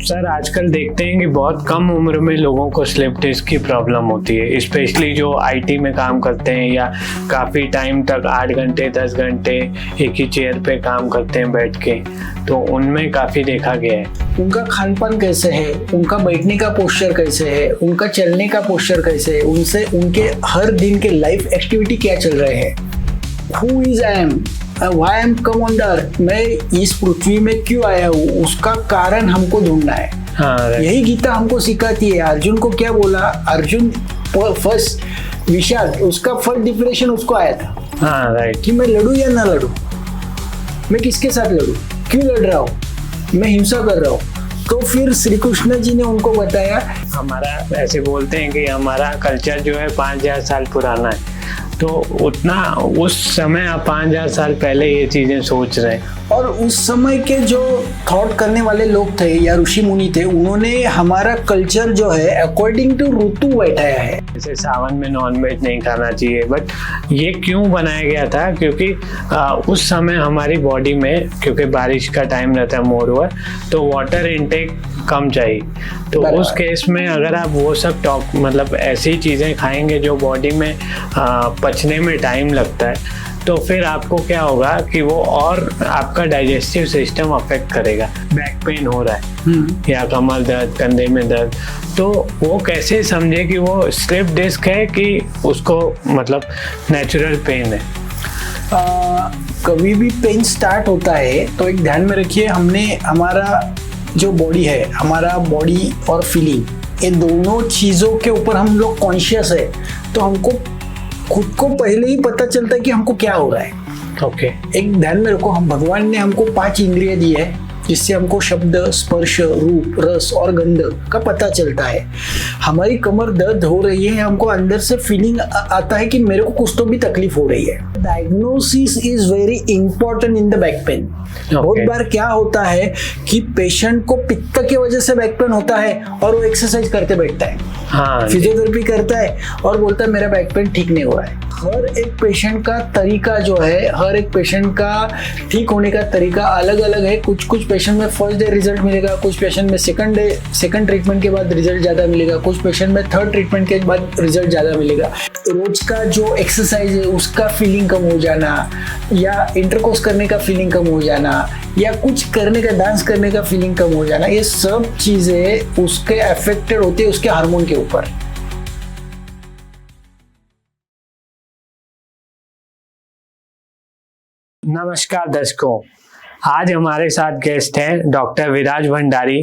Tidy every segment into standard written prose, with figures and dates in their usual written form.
Sir आजकल देखते हैं कि बहुत कम उम्र में लोगों को स्लिप डिस्क की प्रॉब्लम होती है, स्पेशली जो आईटी में काम करते हैं या काफ़ी टाइम तक 8 घंटे 10 घंटे एक ही चेयर पे काम करते हैं बैठ के, तो उनमें काफ़ी देखा गया है। उनका खान पान कैसे है, उनका बैठने का पोस्चर कैसे है, उनका चलने का पोस्चर कैसे है, उनसे उनके हर दिन के लाइफ एक्टिविटी क्या चल रहे हैं, who is I am, why I am come on the earth, मैं इस पृथ्वी में क्यों आया हूँ, उसका कारण हमको ढूंढना है। हाँ, यही गीता हमको सिखाती है। अर्जुन को क्या बोला, अर्जुन फर्स्ट विषाद, उसका फर्स्ट डिप्रेशन उसको आया था। हाँ राइट, कि मैं लड़ूं या ना लड़ूं, मैं किसके साथ लड़ूं, क्यों लड़ रहा हूँ, मैं हिंसा कर रहा हूँ। तो फिर श्री कृष्ण जी ने उनको बताया, हमारा ऐसे बोलते हैं कि हमारा कल्चर जो है 5000 साल पुराना है, तो उतना उस समय आप 5000 साल पहले ये चीज़ें सोच रहे हैं। और उस समय के जो थॉट करने वाले लोग थे या ऋषि मुनि थे, उन्होंने हमारा कल्चर जो है अकॉर्डिंग टू ऋतु बैठाया है। जैसे सावन में नॉनवेज नहीं खाना चाहिए, बट ये क्यों बनाया गया था, क्योंकि उस समय हमारी बॉडी में, क्योंकि बारिश का टाइम रहता है मोर ओवर, तो वाटर इनटेक कम चाहिए। तो उस केस में अगर आप वो सब मतलब ऐसी चीज़ें खाएंगे जो बॉडी में पचने में टाइम लगता है, तो फिर आपको क्या होगा कि वो और आपका डाइजेस्टिव सिस्टम अफेक्ट करेगा। बैक पेन हो रहा है या कमर दर्द, कंधे में दर्द, तो वो कैसे समझे कि वो स्लिप डिस्क है कि उसको मतलब नेचुरल पेन है। कभी भी पेन स्टार्ट होता है तो एक ध्यान में रखिए, हमने हमारा जो बॉडी है, हमारा बॉडी और फीलिंग, ये दोनों चीज़ों के ऊपर हम लोग कॉन्शियस है, तो हमको खुद को पहले ही पता चलता है कि हमको क्या हो रहा है। ओके, एक ध्यान में रखो, हम भगवान ने हमको 5 इंद्रिय दी है, जिससे हमको शब्द, स्पर्श, रूप, रस और गंध का पता चलता है। हमारी कमर दर्द हो रही है, हमको अंदर से फीलिंग आता है कि मेरे को कुछ तो भी तकलीफ हो रही है। Diagnosis is very important in the back pain. बहुत बार क्या होता है कि पेशेंट को पित्त की वजह से बैक पेन होता है और वो एक्सरसाइज करते बैठता है, फिजियोथेरेपी करता है और बोलता है मेरा बैक पेन ठीक नहीं हो रहा है। हर एक पेशेंट का तरीका जो है, हर एक पेशेंट का ठीक होने का तरीका अलग अलग है। कुछ पेशेंट में फर्स्ट डे रिजल्ट मिलेगा, कुछ पेशेंट में सेकंड ट्रीटमेंट के बाद रिजल्ट ज़्यादा मिलेगा, कुछ पेशेंट में थर्ड ट्रीटमेंट के बाद रिजल्ट ज़्यादा मिलेगा। रोज का जो एक्सरसाइज है उसका फीलिंग कम हो जाना, या इंटरकोर्स करने का फीलिंग कम हो जाना, या कुछ करने का, डांस करने का फीलिंग कम हो जाना, ये सब चीज़ें उसके अफेक्टेड होती है उसके हार्मोन के ऊपर। नमस्कार दर्शकों, आज हमारे साथ गेस्ट हैं डॉक्टर विराज भंडारी।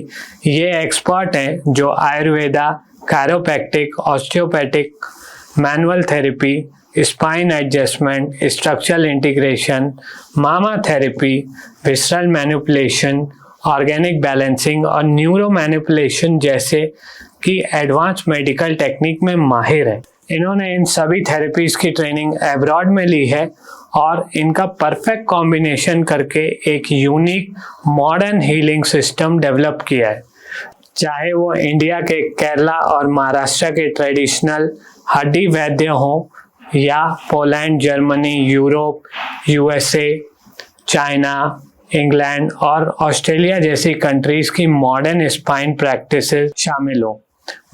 ये एक्सपर्ट हैं जो Ayurveda, chiropractic, osteopathic, manual therapy, spine adjustment, structural integration, मामा therapy, visceral manipulation, organic balancing और न्यूरो मैनिपुलेशन जैसे कि एडवांस मेडिकल टेक्निक में माहिर हैं। इन्होंने इन सभी थेरेपीज की ट्रेनिंग अब्रॉड में ली है और इनका परफेक्ट कॉम्बिनेशन करके एक unique modern healing system develop किया है। चाहे वो इंडिया के केरला और महाराष्ट्र के ट्रेडिशनल हड्डी वैद्य हों या Poland, Germany, Europe, USA, China, England और ऑस्ट्रेलिया जैसी कंट्रीज की मॉडर्न स्पाइन प्रैक्टिसेस शामिल हों,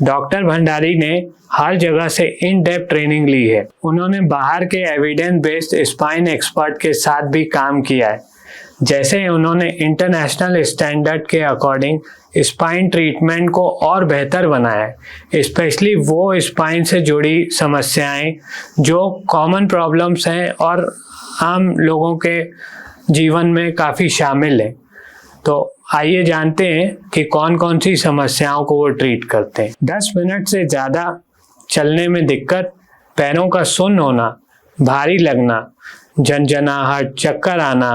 डॉक्टर भंडारी ने हर जगह से इन डेप्थ ट्रेनिंग ली है। उन्होंने बाहर के एविडेंस बेस्ड स्पाइन एक्सपर्ट के साथ भी काम किया है। जैसे उन्होंने इंटरनेशनल स्टैंडर्ड के अकॉर्डिंग स्पाइन ट्रीटमेंट को और बेहतर बनाया है, स्पेशली वो स्पाइन से जुड़ी समस्याएं जो कॉमन प्रॉब्लम्स हैं और आम लोगों के जीवन में काफ़ी शामिल है। तो आइए जानते हैं कि कौन कौन सी समस्याओं को वो ट्रीट करते हैं। 10 मिनट से ज़्यादा चलने में दिक्कत, पैरों का सुन्न होना, भारी लगना, झंझनाहट, चक्कर आना,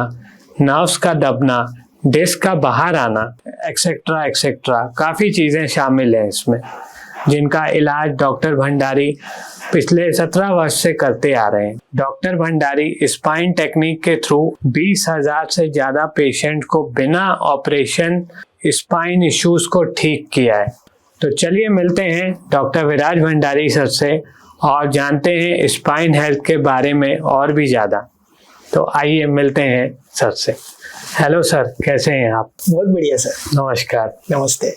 नर्व्स का दबना, डिस्क का बाहर आना, एक्सेट्रा एक्सेट्रा, काफ़ी चीज़ें शामिल हैं इसमें, जिनका इलाज डॉक्टर भंडारी पिछले 17 वर्ष से करते आ रहे हैं। डॉक्टर भंडारी स्पाइन टेक्निक के थ्रू 20,000 से ज़्यादा पेशेंट को बिना ऑपरेशन स्पाइन इश्यूज को ठीक किया है। तो चलिए मिलते हैं डॉक्टर विराज भंडारी सर से और जानते हैं स्पाइन हेल्थ के बारे में और भी ज़्यादा। तो आइए मिलते हैं सर से। हेलो सर, कैसे हैं आप? बहुत बढ़िया सर। नमस्कार। नमस्ते।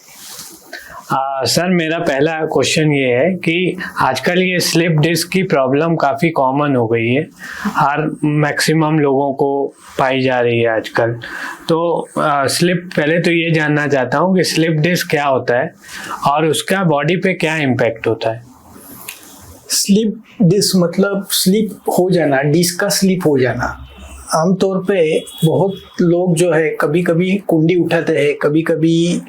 सर, मेरा पहला क्वेश्चन ये है कि आजकल ये स्लिप डिस्क की प्रॉब्लम काफ़ी कॉमन हो गई है, हर मैक्सिमम लोगों को पाई जा रही है आजकल। तो पहले तो ये जानना चाहता हूँ कि स्लिप डिस्क क्या होता है और उसका बॉडी पे क्या इम्पैक्ट होता है? स्लिप डिस्क मतलब स्लिप हो जाना, डिस्क का स्लिप हो जाना। आमतौर पे बहुत लोग जो है कभी कभी कुंडी उठाते हैं, कभी कभी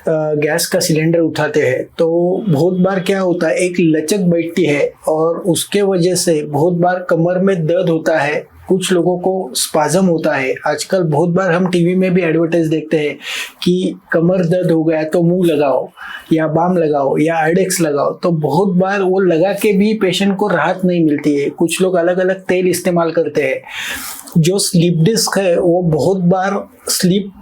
गैस का सिलेंडर उठाते हैं, तो बहुत बार क्या होता है, एक लचक बैठती है और उसके वजह से बहुत बार कमर में दर्द होता है, कुछ लोगों को स्पाज्म होता है। आजकल बहुत बार हम टीवी में भी एडवर्टाइज देखते हैं कि कमर दर्द हो गया तो मुंह लगाओ या बाम लगाओ या आइडेक्स लगाओ, तो बहुत बार वो लगा के भी पेशेंट को राहत नहीं मिलती है। कुछ लोग अलग अलग तेल इस्तेमाल करते हैं। जो स्लिप डिस्क है वो बहुत बार स्लिप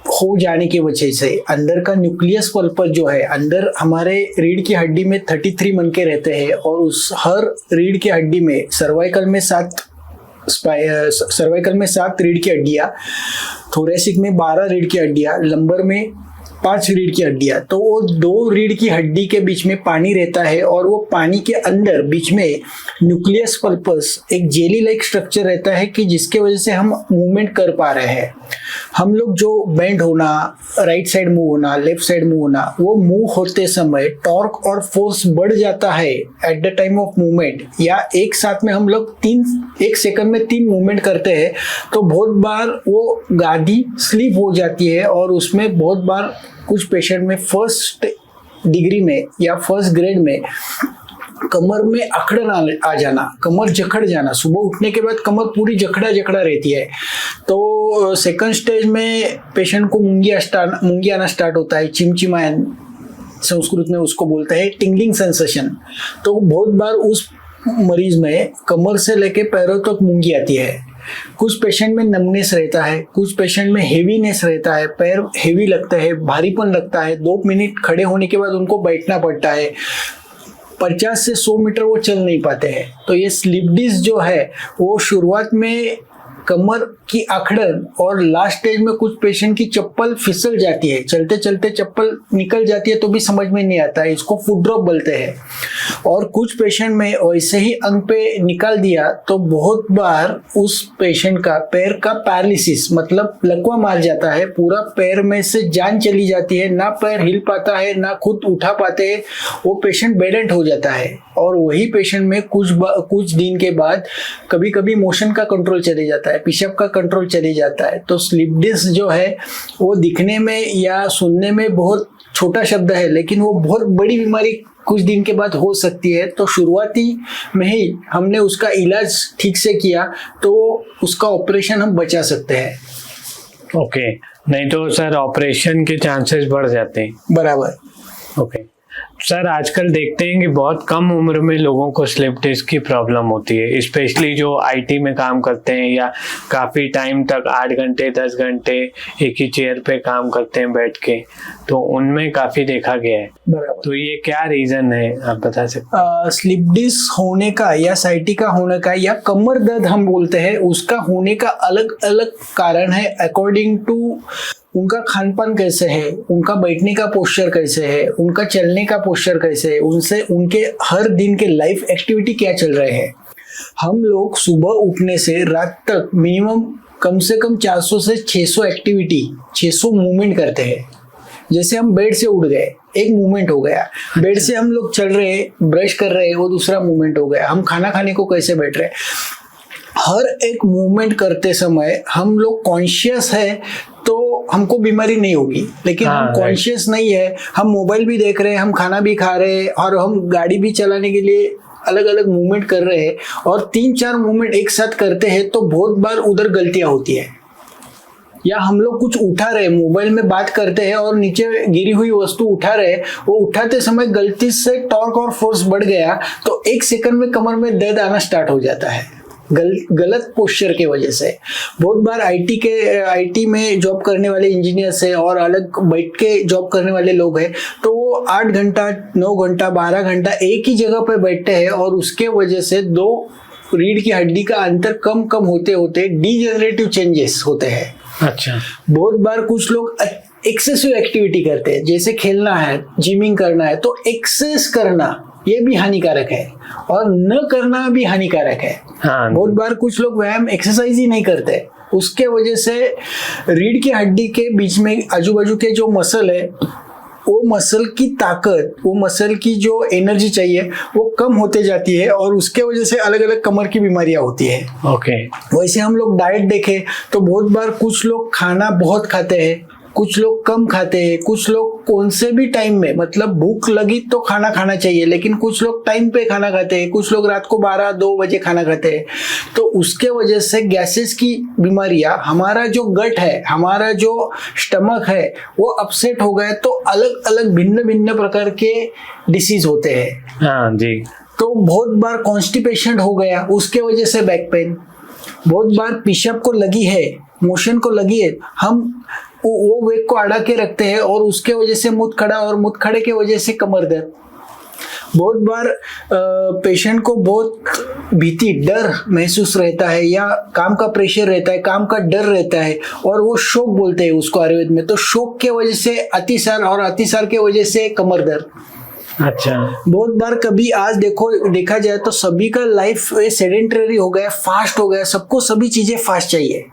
हो जाने की वजह से अंदर का न्यूक्लियस पल्पस जो है, अंदर हमारे रीढ़ की हड्डी में 33 मनके रहते हैं और उस हर रीढ़ की हड्डी में सर्वाइकल में 7 रीढ़ की हड्डियां, थोरेसिक में 12 रीढ़ की हड्डियां, लंबर में 5 रीढ़ की हड्डियां। तो वो 2 रीढ़ की हड्डी के बीच में पानी रहता है और वो पानी के अंदर बीच में न्यूक्लियस पल्पस एक जेली लाइक स्ट्रक्चर रहता है कि जिसके वजह से हम मूवमेंट कर पा रहे हैं। हम लोग जो बेंड होना, राइट साइड मूव होना, लेफ्ट साइड मूव होना, वो मूव होते समय टॉर्क और फोर्स बढ़ जाता है at the time of movement, या एक साथ में हम लोग 1 सेकंड में 3 मूवमेंट करते हैं, तो बहुत बार वो गादी स्लिप हो जाती है और उसमें बहुत बार कुछ पेशेंट में फर्स्ट डिग्री में या फर्स्ट ग्रेड में कमर में अकड़न आ जाना, कमर जकड़ जाना, सुबह उठने के बाद कमर पूरी जकड़ा रहती है। तो सेकंड स्टेज में पेशेंट को मूंगी आना स्टार्ट होता है, चिमचिमायन संस्कृत में उसको बोलते हैं, टिंगलिंग सेंसेशन। तो बहुत बार उस मरीज में कमर से लेके पैरों तक मूंगी आती है। कुछ पेशेंट में नमनेस रहता है, कुछ पेशेंट में हेवीनेस रहता है, पैर हेवी लगता है, भारीपन लगता है, 2 मिनट खड़े होने के बाद उनको बैठना पड़ता है, 50 से 100 मीटर वो चल नहीं पाते हैं। तो ये स्लिप डिस्क जो है वो शुरुआत में कमर की अकड़न और लास्ट स्टेज में कुछ पेशेंट की चप्पल फिसल जाती है, चलते चलते चप्पल निकल जाती है तो भी समझ में नहीं आता है, इसको फुट ड्रॉप बोलते हैं। और कुछ पेशेंट में वैसे ही अंग पे निकाल दिया तो बहुत बार उस पेशेंट का पैर का पैरालिसिस मतलब लकवा मार जाता है, पूरा पैर में से जान चली जाती है, ना पैर हिल पाता है ना खुद उठा पाते हैं, वो पेशेंट बेडेंट हो जाता है। और वही पेशेंट में कुछ दिन के बाद कभी कभी मोशन का कंट्रोल चले जाता है, पेशाब का कंट्रोल चले जाता है। तो स्लिप डिस्क जो है वो दिखने में या सुनने में बहुत छोटा शब्द है, लेकिन वो बहुत बड़ी बीमारी कुछ दिन के बाद हो सकती है। तो शुरुआती में ही हमने उसका इलाज ठीक से किया तो उसका ऑपरेशन हम बचा सकते हैं। ओके, नहीं तो सर ऑपरेशन के चांसेस बढ़ जाते हैं। बराबर। ओके सर, आजकल देखते हैं कि बहुत कम उम्र में लोगों को स्लिप डिस्क की प्रॉब्लम होती है, स्पेशली जो आईटी में काम करते हैं या काफ़ी टाइम तक 8 घंटे 10 घंटे एक ही चेयर पे काम करते हैं बैठ के, तो उनमें काफ़ी देखा गया है। बराबर। तो ये क्या रीज़न है, आप बता सकते हैं? स्लिप डिस्क होने का या साइटिका होने का या कमर दर्द हम बोलते हैं, उसका होने का अलग अलग कारण है अकॉर्डिंग टू उनका खान पान कैसे है, उनका बैठने का पोस्चर कैसे है, उनका चलने का पोस्चर कैसे है, उनसे उनके हर दिन के लाइफ एक्टिविटी क्या चल रहे हैं। हम लोग सुबह उठने से रात तक मिनिमम कम से कम 400 से 600 एक्टिविटी 600 मूवमेंट करते हैं। जैसे हम बेड से उठ गए, एक मूवमेंट हो गया, बेड से हम लोग चल रहे, ब्रश कर रहे, वो दूसरा मूवमेंट हो गया, हम खाना खाने को कैसे बैठ रहे, हर एक मूवमेंट करते समय हम लोग कॉन्शियस है तो हमको बीमारी नहीं होगी। लेकिन हम कॉन्शियस नहीं है, हम मोबाइल भी देख रहे हैं, हम खाना भी खा रहे हैं और हम गाड़ी भी चलाने के लिए अलग अलग मूवमेंट कर रहे हैं और 3-4 मूवमेंट एक साथ करते हैं तो बहुत बार उधर गलतियां होती है। या हम लोग कुछ उठा रहे, मोबाइल में बात करते हैं और नीचे गिरी हुई वस्तु उठा रहे, वो उठाते समय गलती से टॉर्क और फोर्स बढ़ गया तो 1 सेकंड में कमर में दर्द आना स्टार्ट हो जाता है गलत पोस्चर के वजह से। बहुत बार आईटी में जॉब करने वाले इंजीनियर्स हैं और अलग बैठ के जॉब करने वाले लोग हैं, तो वो 8 घंटा 9 घंटा 12 घंटा एक ही जगह पर बैठते हैं और उसके वजह से 2 रीढ़ की हड्डी का अंतर कम होते होते डीजेनरेटिव चेंजेस होते हैं। अच्छा। बहुत बार कुछ लोग एक्सेसिव एक्टिविटी करते हैं, जैसे खेलना है, जिमिंग करना है, तो एक्सेस करना ये भी हानिकारक है और न करना भी हानिकारक है। हाँ। बहुत बार कुछ लोग व्यायाम एक्सरसाइज ही नहीं करते, उसके वजह से रीढ़ की हड्डी के बीच में आजू बाजू के जो मसल है, वो मसल की ताकत, वो मसल की जो एनर्जी चाहिए वो कम होते जाती है और उसके वजह से अलग अलग कमर की बीमारियां होती है। ओके। वैसे हम लोग डाइट देखें तो बहुत बार कुछ लोग खाना बहुत खाते हैं, कुछ लोग कम खाते हैं, कुछ लोग कौन से भी टाइम में, मतलब भूख लगी तो खाना खाना चाहिए, लेकिन कुछ लोग टाइम पे खाना खाते हैं, कुछ लोग रात को 12-2 बजे खाना खाते हैं। तो उसके वजह से गैसेस की बीमारियां, हमारा जो गट है, हमारा जो स्टमक है, वो अपसेट हो गए तो अलग अलग भिन्न भिन्न प्रकार के डिसीज होते हैं। हाँ जी। तो बहुत बार कॉन्स्टिपेशन हो गया, उसके वजह से बैक पेन। बहुत बार पेशाब को लगी है, मोशन को लगी है, हम वो वेग को अड़ा के रखते हैं और उसके वजह से मुंह खड़ा, और मुंह खड़े के वजह से कमर दर्द। बहुत बार पेशेंट को बहुत भीति, डर महसूस रहता है, या काम का प्रेशर रहता है, काम का डर रहता है, और वो शोक बोलते हैं उसको आयुर्वेद में। तो शोक के वजह से अतिसार, और अतिसार के वजह से कमर दर्द। अच्छा। बहुत बार कभी आज देखा जाए तो सभी का लाइफ सेडेंटरी हो गया, फास्ट हो गया, सबको सभी चीजें फास्ट चाहिए।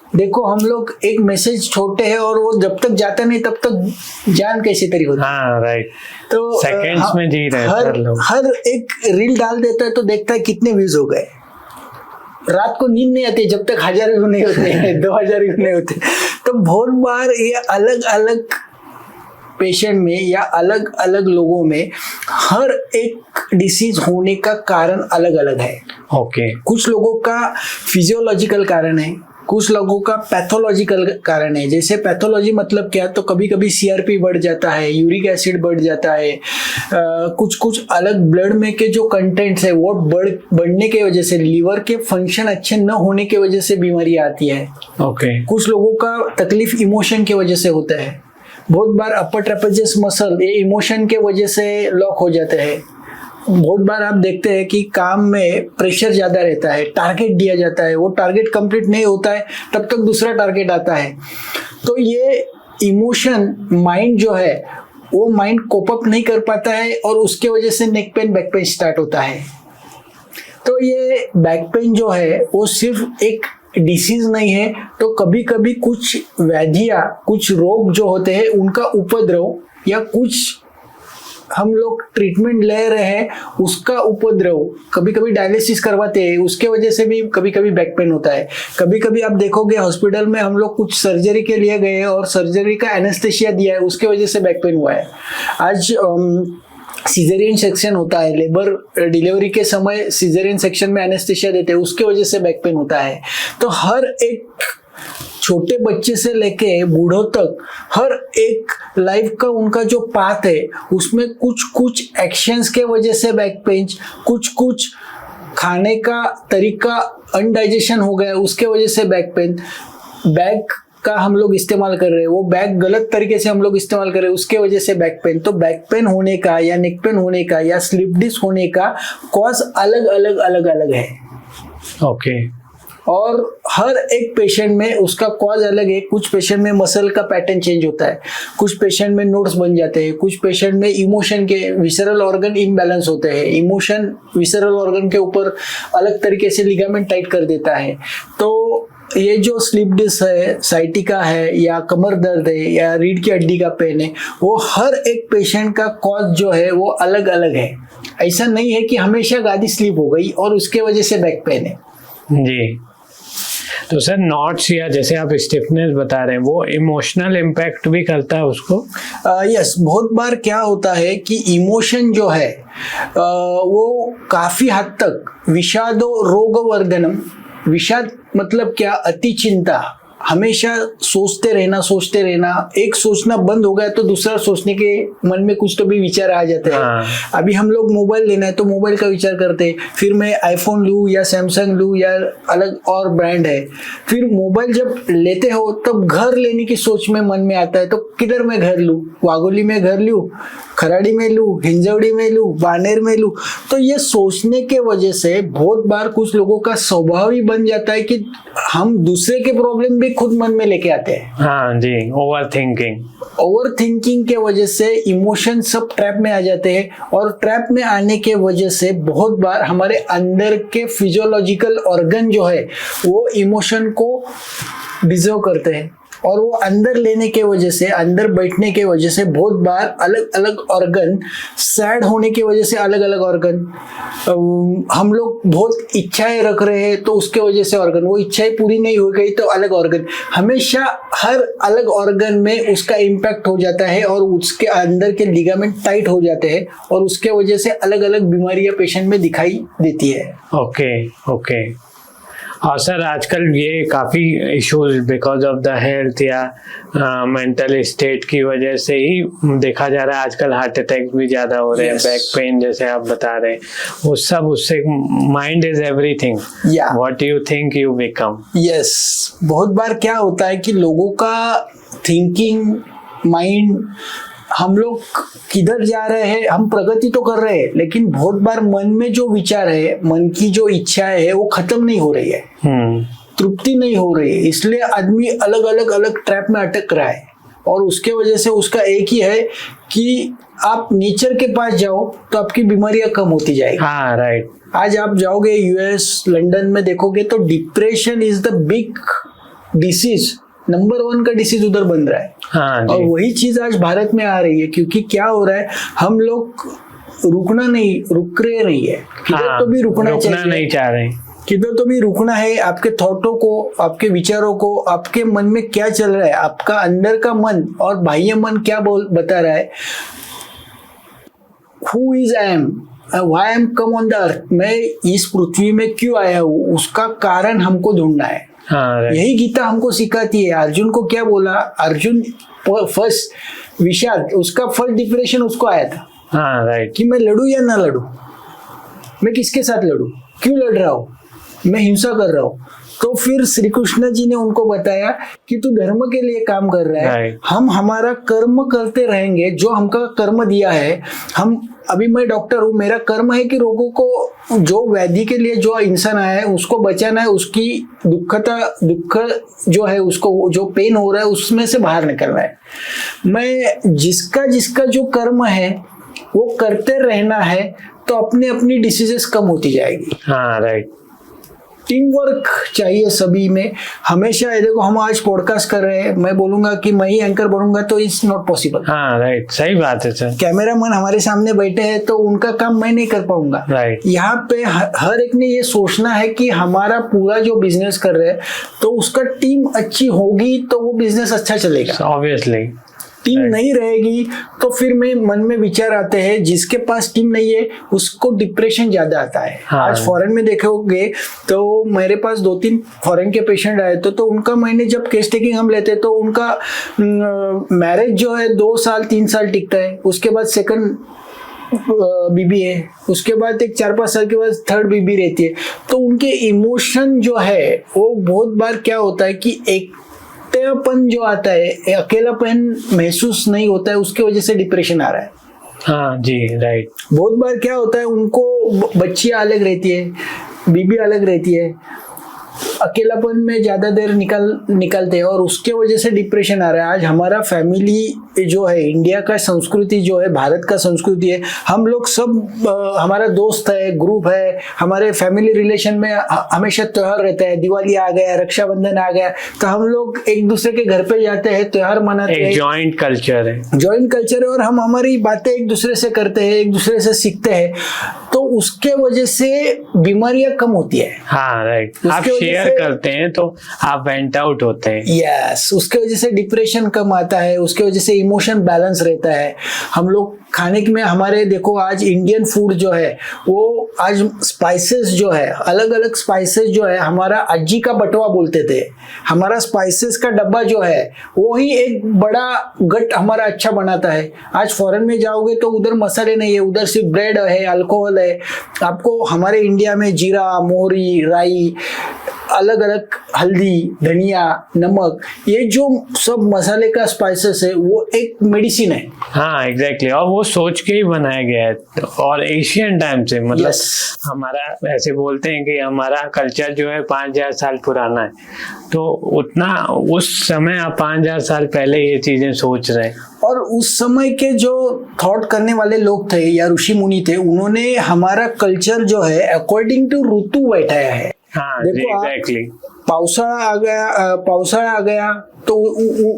देखो हम लोग एक मैसेज छोड़ते हैं और वो जब तक जाता नहीं तब तक जान कैसी तरी होती है। हाँ राइट। तो सेकंड्स में जी रहे हर एक रील डाल देता है तो देखता है कितने व्यूज हो गए। रात को नींद नहीं आती जब तक 1000 व्यू नहीं होते, 2000 व्यू नहीं होते। तो बहुत बार ये अलग अलग पेशेंट में या अलग अलग लोगों में हर एक डिसीज होने का कारण अलग अलग है। ओके। कुछ लोगों का फिजियोलॉजिकल कारण है, कुछ लोगों का पैथोलॉजिकल कारण है। जैसे पैथोलॉजी मतलब क्या, तो कभी कभी सीआरपी बढ़ जाता है, यूरिक एसिड बढ़ जाता है, कुछ अलग ब्लड में के जो कंटेंट्स है वो बढ़ने की वजह से, लीवर के फंक्शन अच्छे न होने की वजह से बीमारी आती है। ओके। कुछ लोगों का तकलीफ इमोशन की वजह से होता है। बहुत बार अपर ट्रेपेजियस मसल ये इमोशन के वजह से लॉक हो जाते हैं। बहुत बार आप देखते हैं कि काम में प्रेशर ज्यादा रहता है, टारगेट दिया जाता है, वो टारगेट कंप्लीट नहीं होता है तब तक दूसरा टारगेट आता है। तो ये इमोशन माइंड जो है वो माइंड कोप अप नहीं कर पाता है और उसके वजह से neck pain, back pain start होता है। तो ये बैक पेन जो है वो सिर्फ एक डिसीज नहीं है, तो कभी कभी कुछ व्याधियां, कुछ रोग जो होते हैं उनका उपद्रव, या कुछ हम लोग ट्रीटमेंट ले रहे हैं उसका उपद्रव, कभी कभी डायलिसिस करवाते हैं उसके वजह से भी कभी कभी बैक पेन होता है। कभी कभी आप देखोगे हॉस्पिटल में हम लोग कुछ सर्जरी के लिए गए और सर्जरी का एनेस्थेसिया दिया है, उसके वजह से बैक पेन हुआ है। आज सीजरियन सेक्शन होता है, लेबर डिलीवरी के समय सीजरियन सेक्शन में एनेस्थेसिया देते हैं, उसके वजह से बैक पेन होता है। तो हर एक छोटे बच्चे से लेके बूढ़ों तक हर एक लाइफ का उनका जो पाथ है उसमें कुछ कुछ एक्शंस के वजह से बैक पेन, कुछ कुछ खाने का तरीका अनडाइजेशन हो गया उसके वजह से बैक पेन, बैग का हम लोग इस्तेमाल कर रहे हैं वो बैग गलत तरीके से हम लोग इस्तेमाल कर रहे हैं उसके वजह से बैक पेन। तो बैक पेन होने का या नेक पेन होने का या स्लिप डिस्क होने का कॉज अलग अलग है। ओके। और हर एक पेशेंट में उसका कॉज अलग है। कुछ पेशेंट में मसल का पैटर्न चेंज होता है, कुछ पेशेंट में नोड्स बन जाते हैं, कुछ पेशेंट में इमोशन के विसरल ऑर्गन इम्बैलेंस होते हैं, इमोशन विसरल ऑर्गन के ऊपर अलग तरीके से लिगामेंट टाइट कर देता है। तो ये जो स्लिप डिस्क है, साइटिका है, या कमर दर्द है, या रीढ़ की हड्डी का पेन है, वो हर एक पेशेंट का कॉज जो है वो अलग अलग है। ऐसा नहीं है कि हमेशा गादी स्लिप हो गई और उसके वजह से बैक पेन है। जी। तो सर नॉट्स या जैसे आप स्टिफनेस बता रहे हैं वो इमोशनल इम्पैक्ट भी करता है उसको? यस, बहुत बार क्या होता है कि इमोशन जो है वो काफी हद तक विषादो रोगवर्धनम, विषाद मतलब क्या, अति चिंता, हमेशा सोचते रहना, एक सोचना बंद हो गया तो दूसरा सोचने के मन में कुछ तो भी विचार आ जाते हैं। अभी हम लोग मोबाइल लेना है तो मोबाइल का विचार करते हैं, फिर मैं आईफोन लूँ या सैमसंग लूँ या अलग और ब्रांड है। फिर मोबाइल जब लेते हो तब घर लेने की सोच में मन में आता है, तो किधर मैं घर लूँ, वागोली में घर लूँ, खराड़ी में लूँ, हिंजवड़ी में लूँ, बानेर में लूँ। तो ये सोचने के वजह से बहुत बार कुछ लोगों का स्वभाव ही बन जाता है कि हम दूसरे के प्रॉब्लम भी भी खुद मन में लेके आते हैं। हाँ जी, ओवर थिंकिंग। ओवर थिंकिंग के वजह से इमोशन सब ट्रैप में आ जाते हैं, और ट्रैप में आने के वजह से बहुत बार हमारे अंदर के फिजियोलॉजिकल ऑर्गन जो है वो इमोशन को डिजर्व करते हैं, और वो अंदर लेने के वजह से, अंदर बैठने के वजह से बहुत बार अलग अलग ऑर्गन, सैड होने की वजह से अलग अलग ऑर्गन, हम लोग बहुत इच्छाएं रख रहे हैं तो उसके वजह से ऑर्गन, वो इच्छाएं पूरी नहीं हो गई तो अलग ऑर्गन, हमेशा हर अलग ऑर्गन में उसका इम्पैक्ट हो जाता है और उसके अंदर के लिगामेंट टाइट हो जाते हैं, और उसके वजह से अलग अलग बीमारियां पेशेंट में दिखाई देती है। ओके। और सर आजकल ये काफ़ी issues because of the health या मेंटल स्टेट की वजह से ही देखा जा रहा है। आजकल हार्ट अटैक भी ज़्यादा हो रहे हैं, बैक पेन जैसे आप बता रहे हैं, वो सब उससे, mind is everything, what you think you become. Yes, बहुत बार क्या होता है कि लोगों का थिंकिंग माइंड, हम लोग किधर जा रहे हैं, हम प्रगति तो कर रहे हैं, लेकिन बहुत बार मन में जो विचार है, मन की जो इच्छाएं है वो खत्म नहीं हो रही है, तृप्ति नहीं हो रही है, इसलिए आदमी अलग अलग ट्रैप में अटक रहा है। और उसके वजह से उसका एक ही है कि आप नेचर के पास जाओ तो आपकी बीमारियां कम होती जाएगी। हाँ, राइट। आज आप जाओगे यूएस, लंदन में देखोगे तो depression is the big disease, number 1 का डिसीज उधर बन रहा है। हाँ जी। और वही चीज आज भारत में आ रही है, क्योंकि क्या हो रहा है, हम लोग रुक रहे नहीं है, किधर तो भी रुकना नहीं चाह रहे, किधर तो भी रुकना है। आपके थॉटों को, आपके विचारों को, आपके मन में क्या चल रहा है, आपका अंदर का मन और बाह्य मन क्या बता रहा है, who is I am, why I am come on the earth, मैं इस पृथ्वी में क्यों आया हूँ, उसका कारण हमको ढूंढना है। हाँ, यही गीता हमको सिखाती है। अर्जुन को क्या बोला, अर्जुन फर्स्ट विषाद, उसका फर्स्ट डिप्रेशन उसको आया था। हाँ, राइट। कि मैं लड़ूं या ना लड़ूं, मैं किसके साथ लड़ूं, क्यों लड़ रहा हूं, मैं हिंसा कर रहा हूं। तो फिर श्री कृष्ण जी ने उनको बताया कि तू धर्म के लिए काम कर रहा है, हम हमारा कर्म करते रहेंगे, जो हमका कर्म दिया है। हम अभी, मैं डॉक्टर हूँ, मेरा कर्म है कि रोगों को, जो व्याधि के लिए जो इंसान आया है उसको बचाना है, उसकी दुख जो है, उसको जो पेन हो रहा है उसमें से बाहर निकलना है। मैं जिसका जो कर्म है वो करते रहना है, तो अपनी अपनी डिसीजेस कम होती जाएगी। हाँ, राइट। टीम वर्क चाहिए सभी में हमेशा। ये देखो, हम आज पॉडकास्ट कर रहे हैं, मैं बोलूंगा कि मैं ही एंकर बनूंगा तो इट्स नॉट पॉसिबल। हाँ, राइट, सही बात है सर। कैमरामैन हमारे सामने बैठे हैं तो उनका काम मैं नहीं कर पाऊंगा। राइट। यहाँ पे हर एक ने ये सोचना है कि हमारा पूरा जो बिजनेस कर रहे हैं तो उसका टीम अच्छी होगी तो वो बिजनेस अच्छा चलेगा। ऑब्वियसली टीम नहीं रहेगी तो फिर मन में विचार आते हैं, जिसके पास टीम नहीं है उसको डिप्रेशन ज्यादा आता है। हाँ। आज फॉरेन में देखोगे तो मेरे पास 2-3 फॉरेन के पेशेंट आए तो उनका, मैंने जब केस टेकिंग हम लेते तो उनका मैरिज जो है 2 साल 3 साल टिकता है, उसके बाद सेकंड बीबी है, उसके बाद एक 4-5 साल के बाद थर्ड बीबी रहती है। तो उनके इमोशन जो है वो बहुत बार क्या होता है कि अकेलापन जो आता है, अकेलापन महसूस नहीं होता है, उसके वजह से डिप्रेशन आ रहा है। हाँ जी, राइट। बहुत बार क्या होता है, उनको बच्चियां अलग रहती है, बीबी अलग रहती है, अकेलापन में ज्यादा देर निकलते हैं और उसके वजह से डिप्रेशन आ रहा है। आज हमारा फैमिली जो है, इंडिया का संस्कृति जो है, भारत का संस्कृति है, हम लोग सब हमारा दोस्त है, ग्रुप है, हमारे फैमिली रिलेशन में हमेशा त्योहार रहता है। दिवाली आ गया, रक्षाबंधन आ गया, तो हम लोग एक दूसरे के घर पे जाते हैं, त्योहार मनाते हैं। जॉइंट कल्चर है, जॉइंट कल्चर है, और हम हमारी बातें एक दूसरे से करते हैं, एक दूसरे से सीखते हैं, तो उसके वजह से बीमारियां कम होती है। हाँ, राइट। आप शेयर करते हैं तो आप वेंट आउट होते हैं। यस, उसके वजह से डिप्रेशन कम आता है, उसके वजह से इमोशन बैलेंस रहता है। हम लोग खाने में, हमारे देखो आज इंडियन फूड जो है वो, आज स्पाइसेस जो है, अलग अलग स्पाइसेस जो है, हमारा अज्जी का बटवा बोलते थे, हमारा स्पाइसेस का डब्बा जो है वो ही एक बड़ा गट हमारा अच्छा बनाता है। आज फॉरेन में जाओगे तो उधर मसाले नहीं है, उधर सिर्फ ब्रेड है, अल्कोहल है। आपको हमारे इंडिया में जीरा, मोहरी, राई, अलग अलग हल्दी, धनिया, नमक, ये जो सब मसाले का स्पाइसेस है वो एक मेडिसिन है। हाँ एग्जैक्टली, और वो सोच के ही बनाया गया है। और एशियन टाइम से मतलब Yes. हमारा ऐसे बोलते हैं कि हमारा कल्चर जो है 5000 साल पुराना है, तो उतना उस समय आप 5000 साल पहले ये चीजें सोच रहे हैं। और उस समय के जो थॉट करने वाले लोग थे या ऋषि मुनि थे, उन्होंने हमारा कल्चर जो है अकॉर्डिंग टू ऋतु बैठाया है। हाँ देखो आप, एग्जैक्टली, पावसाळा आ गया तो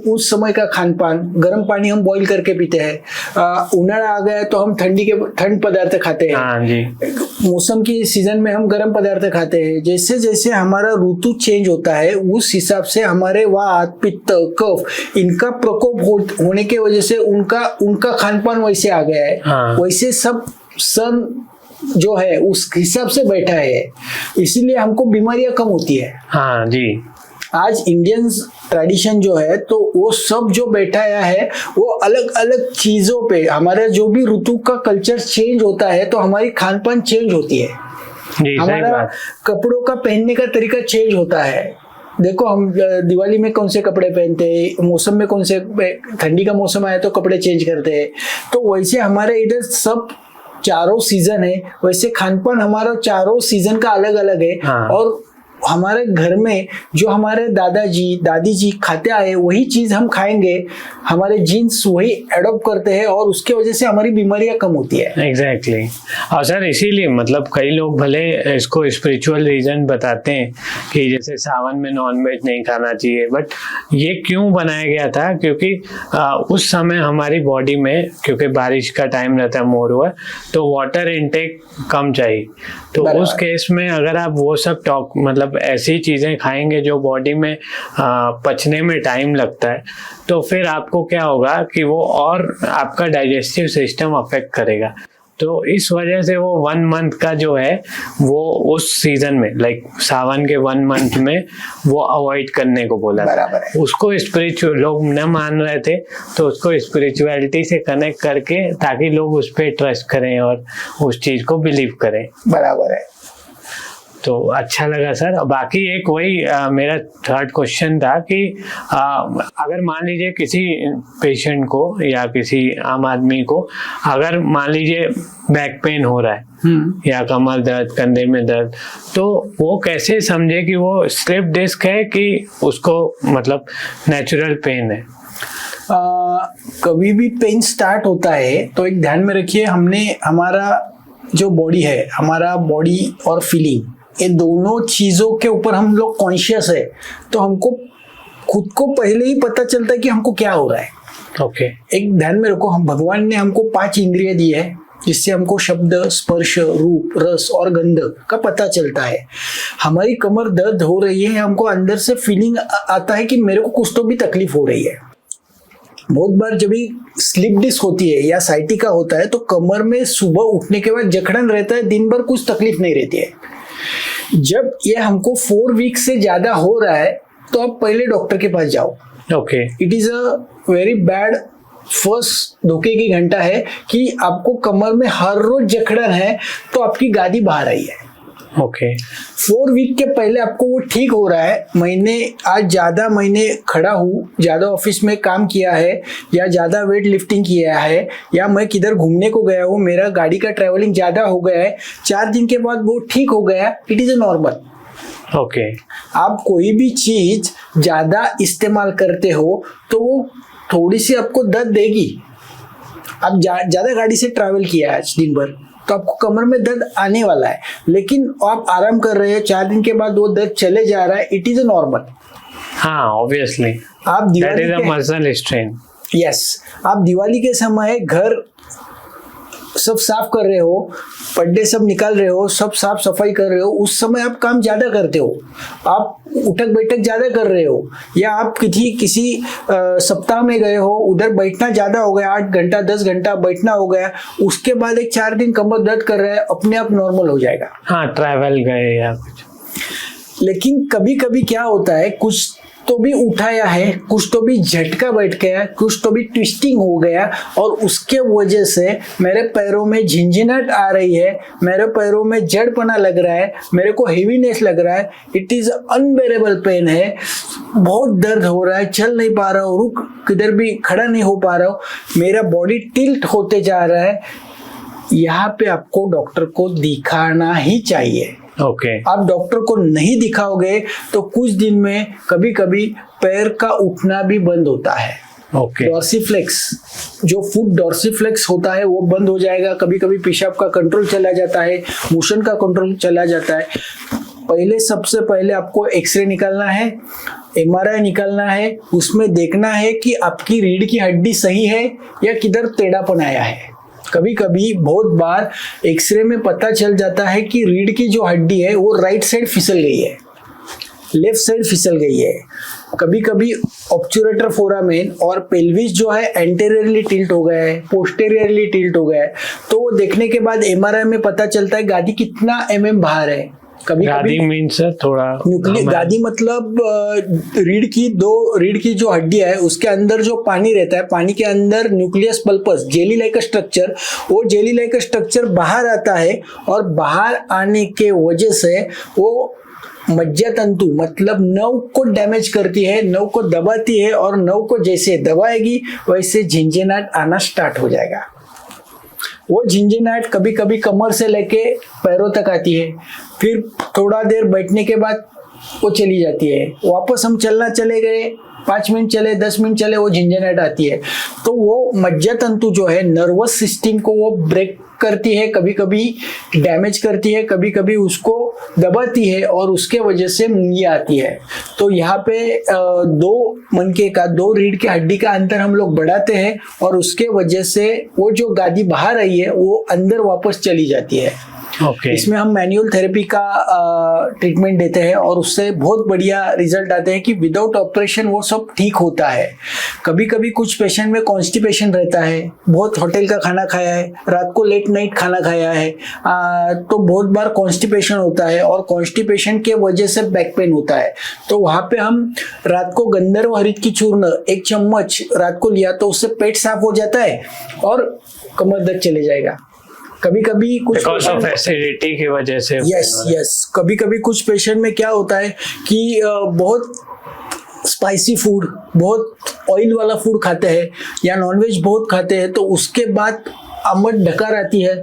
उस समय का खान पान, गर्म पानी हम बॉईल करके पीते हैं। उन्हाळा आ गया तो हम ठंड पदार्थ खाते हैं। हाँ जी, मौसम की सीजन में हम गर्म पदार्थ खाते हैं। जैसे जैसे हमारा ऋतु चेंज होता है उस हिसाब से हमारे वात, पित्त, कफ इनका प्रकोप होने की वजह से उनका खान पान वैसे आ गया है। हाँ। वैसे सब सन जो है उस हिसाब से बैठा है, इसीलिए हमको बीमारियां कम होती है। हाँ जी, आज इंडियन ट्रेडिशन जो है तो वो सब जो बैठाया है वो अलग अलग चीजों पे, हमारा जो भी ऋतु का कल्चर चेंज होता है तो हमारी खान पान चेंज होती है, जी सही हमारा बात। कपड़ों का पहनने का तरीका चेंज होता है। देखो हम दिवाली में कौन से कपड़े पहनते हैं, मौसम में कौन से, ठंडी का मौसम आया तो कपड़े चेंज करते हैं। तो वैसे हमारे इधर सब चारों सीजन है, वैसे खान पान हमारा चारों सीजन का अलग अलग है। हाँ। और हमारे घर में जो हमारे दादाजी दादी जी खाते आए वही चीज हम खाएंगे, हमारे जीन्स वही एडॉप्ट करते हैं और उसके वजह से हमारी बीमारियां कम होती है। एग्जैक्टली और सर इसीलिए मतलब कई लोग भले इसको स्पिरिचुअल रीजन बताते हैं कि जैसे सावन में नॉनवेज नहीं खाना चाहिए, बट ये क्यों बनाया गया था, क्योंकि उस समय हमारी बॉडी में, क्योंकि बारिश का टाइम रहता है मोर हुआ, तो वाटर इनटेक कम चाहिए। तो बराबर। उस केस में अगर आप वो सब मतलब ऐसी चीजें खाएंगे जो बॉडी में पचने में टाइम लगता है, तो फिर आपको क्या होगा कि वो और आपका डाइजेस्टिव सिस्टम अफेक्ट करेगा। तो इस वजह से वो 1 मंथ का जो है वो उस सीजन में, लाइक सावन के 1 मंथ में वो अवॉइड करने को बोला था। बराबर है। उसको स्पिरिचुअल लोग न मान रहे थे तो उसको स्पिरिचुअलिटी से कनेक्ट करके, ताकि लोग उस पर ट्रस्ट करें और उस चीज को बिलीव करें। बराबर है। तो अच्छा लगा सर। बाकी एक वही मेरा थर्ड क्वेश्चन था कि अगर मान लीजिए किसी पेशेंट को या किसी आम आदमी को अगर मान लीजिए बैक पेन हो रहा है या कमर दर्द, कंधे में दर्द, तो वो कैसे समझे कि वो स्लिप डिस्क है कि उसको मतलब नेचुरल पेन है? कभी भी पेन स्टार्ट होता है तो एक ध्यान में रखिए, हमने हमारा जो बॉडी है, हमारा बॉडी और फीलिंग, ये दोनों चीजों के ऊपर हम लोग कॉन्शियस है, तो हमको खुद को पहले ही पता चलता है कि हमको क्या हो रहा है। ओके। एक ध्यान में रखो, हम भगवान ने हमको 5 इंद्रिय दी है जिससे हमको शब्द, स्पर्श, रूप, रस और गंध का पता चलता है। हमारी कमर दर्द हो रही है, हमको अंदर से फीलिंग आता है कि मेरे को कुछ तो भी तकलीफ हो रही है। बहुत बार जब भी स्लिप डिस्क होती है या साइटिका होता है तो कमर में सुबह उठने के बाद जकड़न रहता है, दिन भर कुछ तकलीफ नहीं रहती है। जब ये हमको 4 वीक से ज्यादा हो रहा है तो आप पहले डॉक्टर के पास जाओ। Okay. It is a very bad first धोखे की घंटा है कि आपको कमर में हर रोज जकड़न है तो आपकी गादी बाहर आई है। ओके। 4 वीक के पहले आपको वो ठीक हो रहा है, आज ज्यादा महीने खड़ा हूँ, ज्यादा ऑफिस में काम किया है या ज्यादा वेट लिफ्टिंग किया है या मैं किधर घूमने को गया हूँ, मेरा गाड़ी का ट्रैवलिंग ज्यादा हो गया है, 4 दिन के बाद वो ठीक हो गया, it is a normal. Okay. आप कोई भी चीज ज्यादा इस्तेमाल करते हो तो वो थोड़ी सी आपको दर्द देगी। आप ज्यादा गाड़ी से ट्रैवल किया है आज दिन भर तो आपको कमर में दर्द आने वाला है, लेकिन आप आराम कर रहे हैं, 4 दिन के बाद वो दर्द चले जा रहा है, इट इज अ नॉर्मल। हाँ ऑब्वियसली, आप that is a muscle strain. Yes, आप दिवाली के समय घर सब साफ कर रहे हो, पड्डे सब निकाल रहे हो, सब साफ सफाई कर रहे हो, उस समय आप काम ज्यादा करते हो, आप उठक बैठक ज्यादा कर रहे हो, या आप किसी सप्ताह में गए हो, उधर बैठना ज्यादा हो गया, 8 घंटा 10 घंटा बैठना हो गया, उसके बाद एक 4 दिन कमर दर्द कर रहा है, अपने आप नॉर्मल हो जाएगा। हाँ ट्रैवल गए या कुछ। लेकिन कभी कभी क्या होता है, कुछ तो भी उठाया है, कुछ तो भी झटका बैठ गया, कुछ तो भी ट्विस्टिंग हो गया और उसके वजह से मेरे पैरों में झिंझिनाहट आ रही है, मेरे पैरों में जड़पना लग रहा है, मेरे को हेवीनेस लग रहा है, इट इज अनबेरेबल पेन है, बहुत दर्द हो रहा है, चल नहीं पा रहा हूँ, रुक किधर भी खड़ा नहीं हो पा रहा हूँ, मेरा बॉडी टिल्ट होते जा रहा है। यहाँ पे आपको डॉक्टर को दिखाना ही चाहिए। ओके आप डॉक्टर को नहीं दिखाओगे तो कुछ दिन में कभी कभी पैर का उठना भी बंद होता है। ओके डॉर्सीफ्लेक्स, जो फुट डॉर्सीफ्लेक्स होता है वो बंद हो जाएगा, कभी कभी पेशाब का कंट्रोल चला जाता है, मोशन का कंट्रोल चला जाता है। पहले सबसे पहले आपको एक्सरे निकालना है, एमआरआई निकालना है, उसमें देखना है कि आपकी रीढ़ की हड्डी सही है या किधर टेढ़ापन आया है। कभी कभी बहुत बार एक्सरे में पता चल जाता है कि रीढ़ की जो हड्डी है वो राइट साइड फिसल गई है, लेफ्ट साइड फिसल गई है। कभी कभी ऑब्चुरेटर फोरामेन और पेल्विस जो है एंटेरियरली टिल्ट हो गया है, पोस्टेरियरली टिल्ट हो गया है। तो वो देखने के बाद एमआरआई में पता चलता है गादी कितना बाहर है। कभी गादी मीन्स थोड़ा न्यूक्लियर गादी मतलब रीढ़ की जो हड्डी है उसके अंदर जो पानी रहता है, पानी के अंदर न्यूक्लियस पल्पस जेली लाइक स्ट्रक्चर, वो जेली लाइक स्ट्रक्चर बाहर आता है और बाहर आने के वजह से वो मज्जा तंतु मतलब नव को डैमेज करती है, नव को दबाती है और नव को जैसे दबाएगी वैसे झिंझिनाहट आना स्टार्ट हो जाएगा। वो झिंझिनाहट कभी कभी कमर से लेके पैरों तक आती है, फिर थोड़ा देर बैठने के बाद वो चली जाती है। वापस हम चलना चले गए, 5 मिनट चले, 10 मिनट चले, वो झिंझिनाहट आती है। तो वो मज्जा तंतु जो है नर्वस सिस्टम को वो ब्रेक करती है, कभी कभी डैमेज करती है, कभी कभी उसको दबाती है और उसके वजह से मुंगी आती है। तो यहाँ पे दो मनके का, दो रीढ़ की हड्डी का अंतर हम लोग बढ़ाते हैं और उसके वजह से वो जो गादी बाहर आई है वो अंदर वापस चली जाती है। ओके इसमें हम मैनुअल थेरेपी का ट्रीटमेंट देते हैं और उससे बहुत बढ़िया रिजल्ट आते हैं कि विदाउट ऑपरेशन वो सब ठीक होता है। कभी कभी कुछ पेशेंट में कॉन्स्टिपेशन रहता है, बहुत होटल का खाना खाया है, रात को लेट नाइट खाना खाया है, तो बहुत बार कॉन्स्टिपेशन होता है और कॉन्स्टिपेशन के वजह से बैक पेन होता है। तो वहाँ पे हम रात को गंधर्व हरित की चूर्ण 1 चम्मच रात को लिया तो उससे पेट साफ हो जाता है और कमर दर्द चले जाएगा। कभी कभी कुछ एसिडिटी की वजह से यस कभी कभी कुछ पेशेंट में क्या होता है कि बहुत स्पाइसी फूड, बहुत ऑयल वाला फूड खाते हैं या नॉनवेज बहुत खाते हैं, तो उसके बाद आमट डकार आती है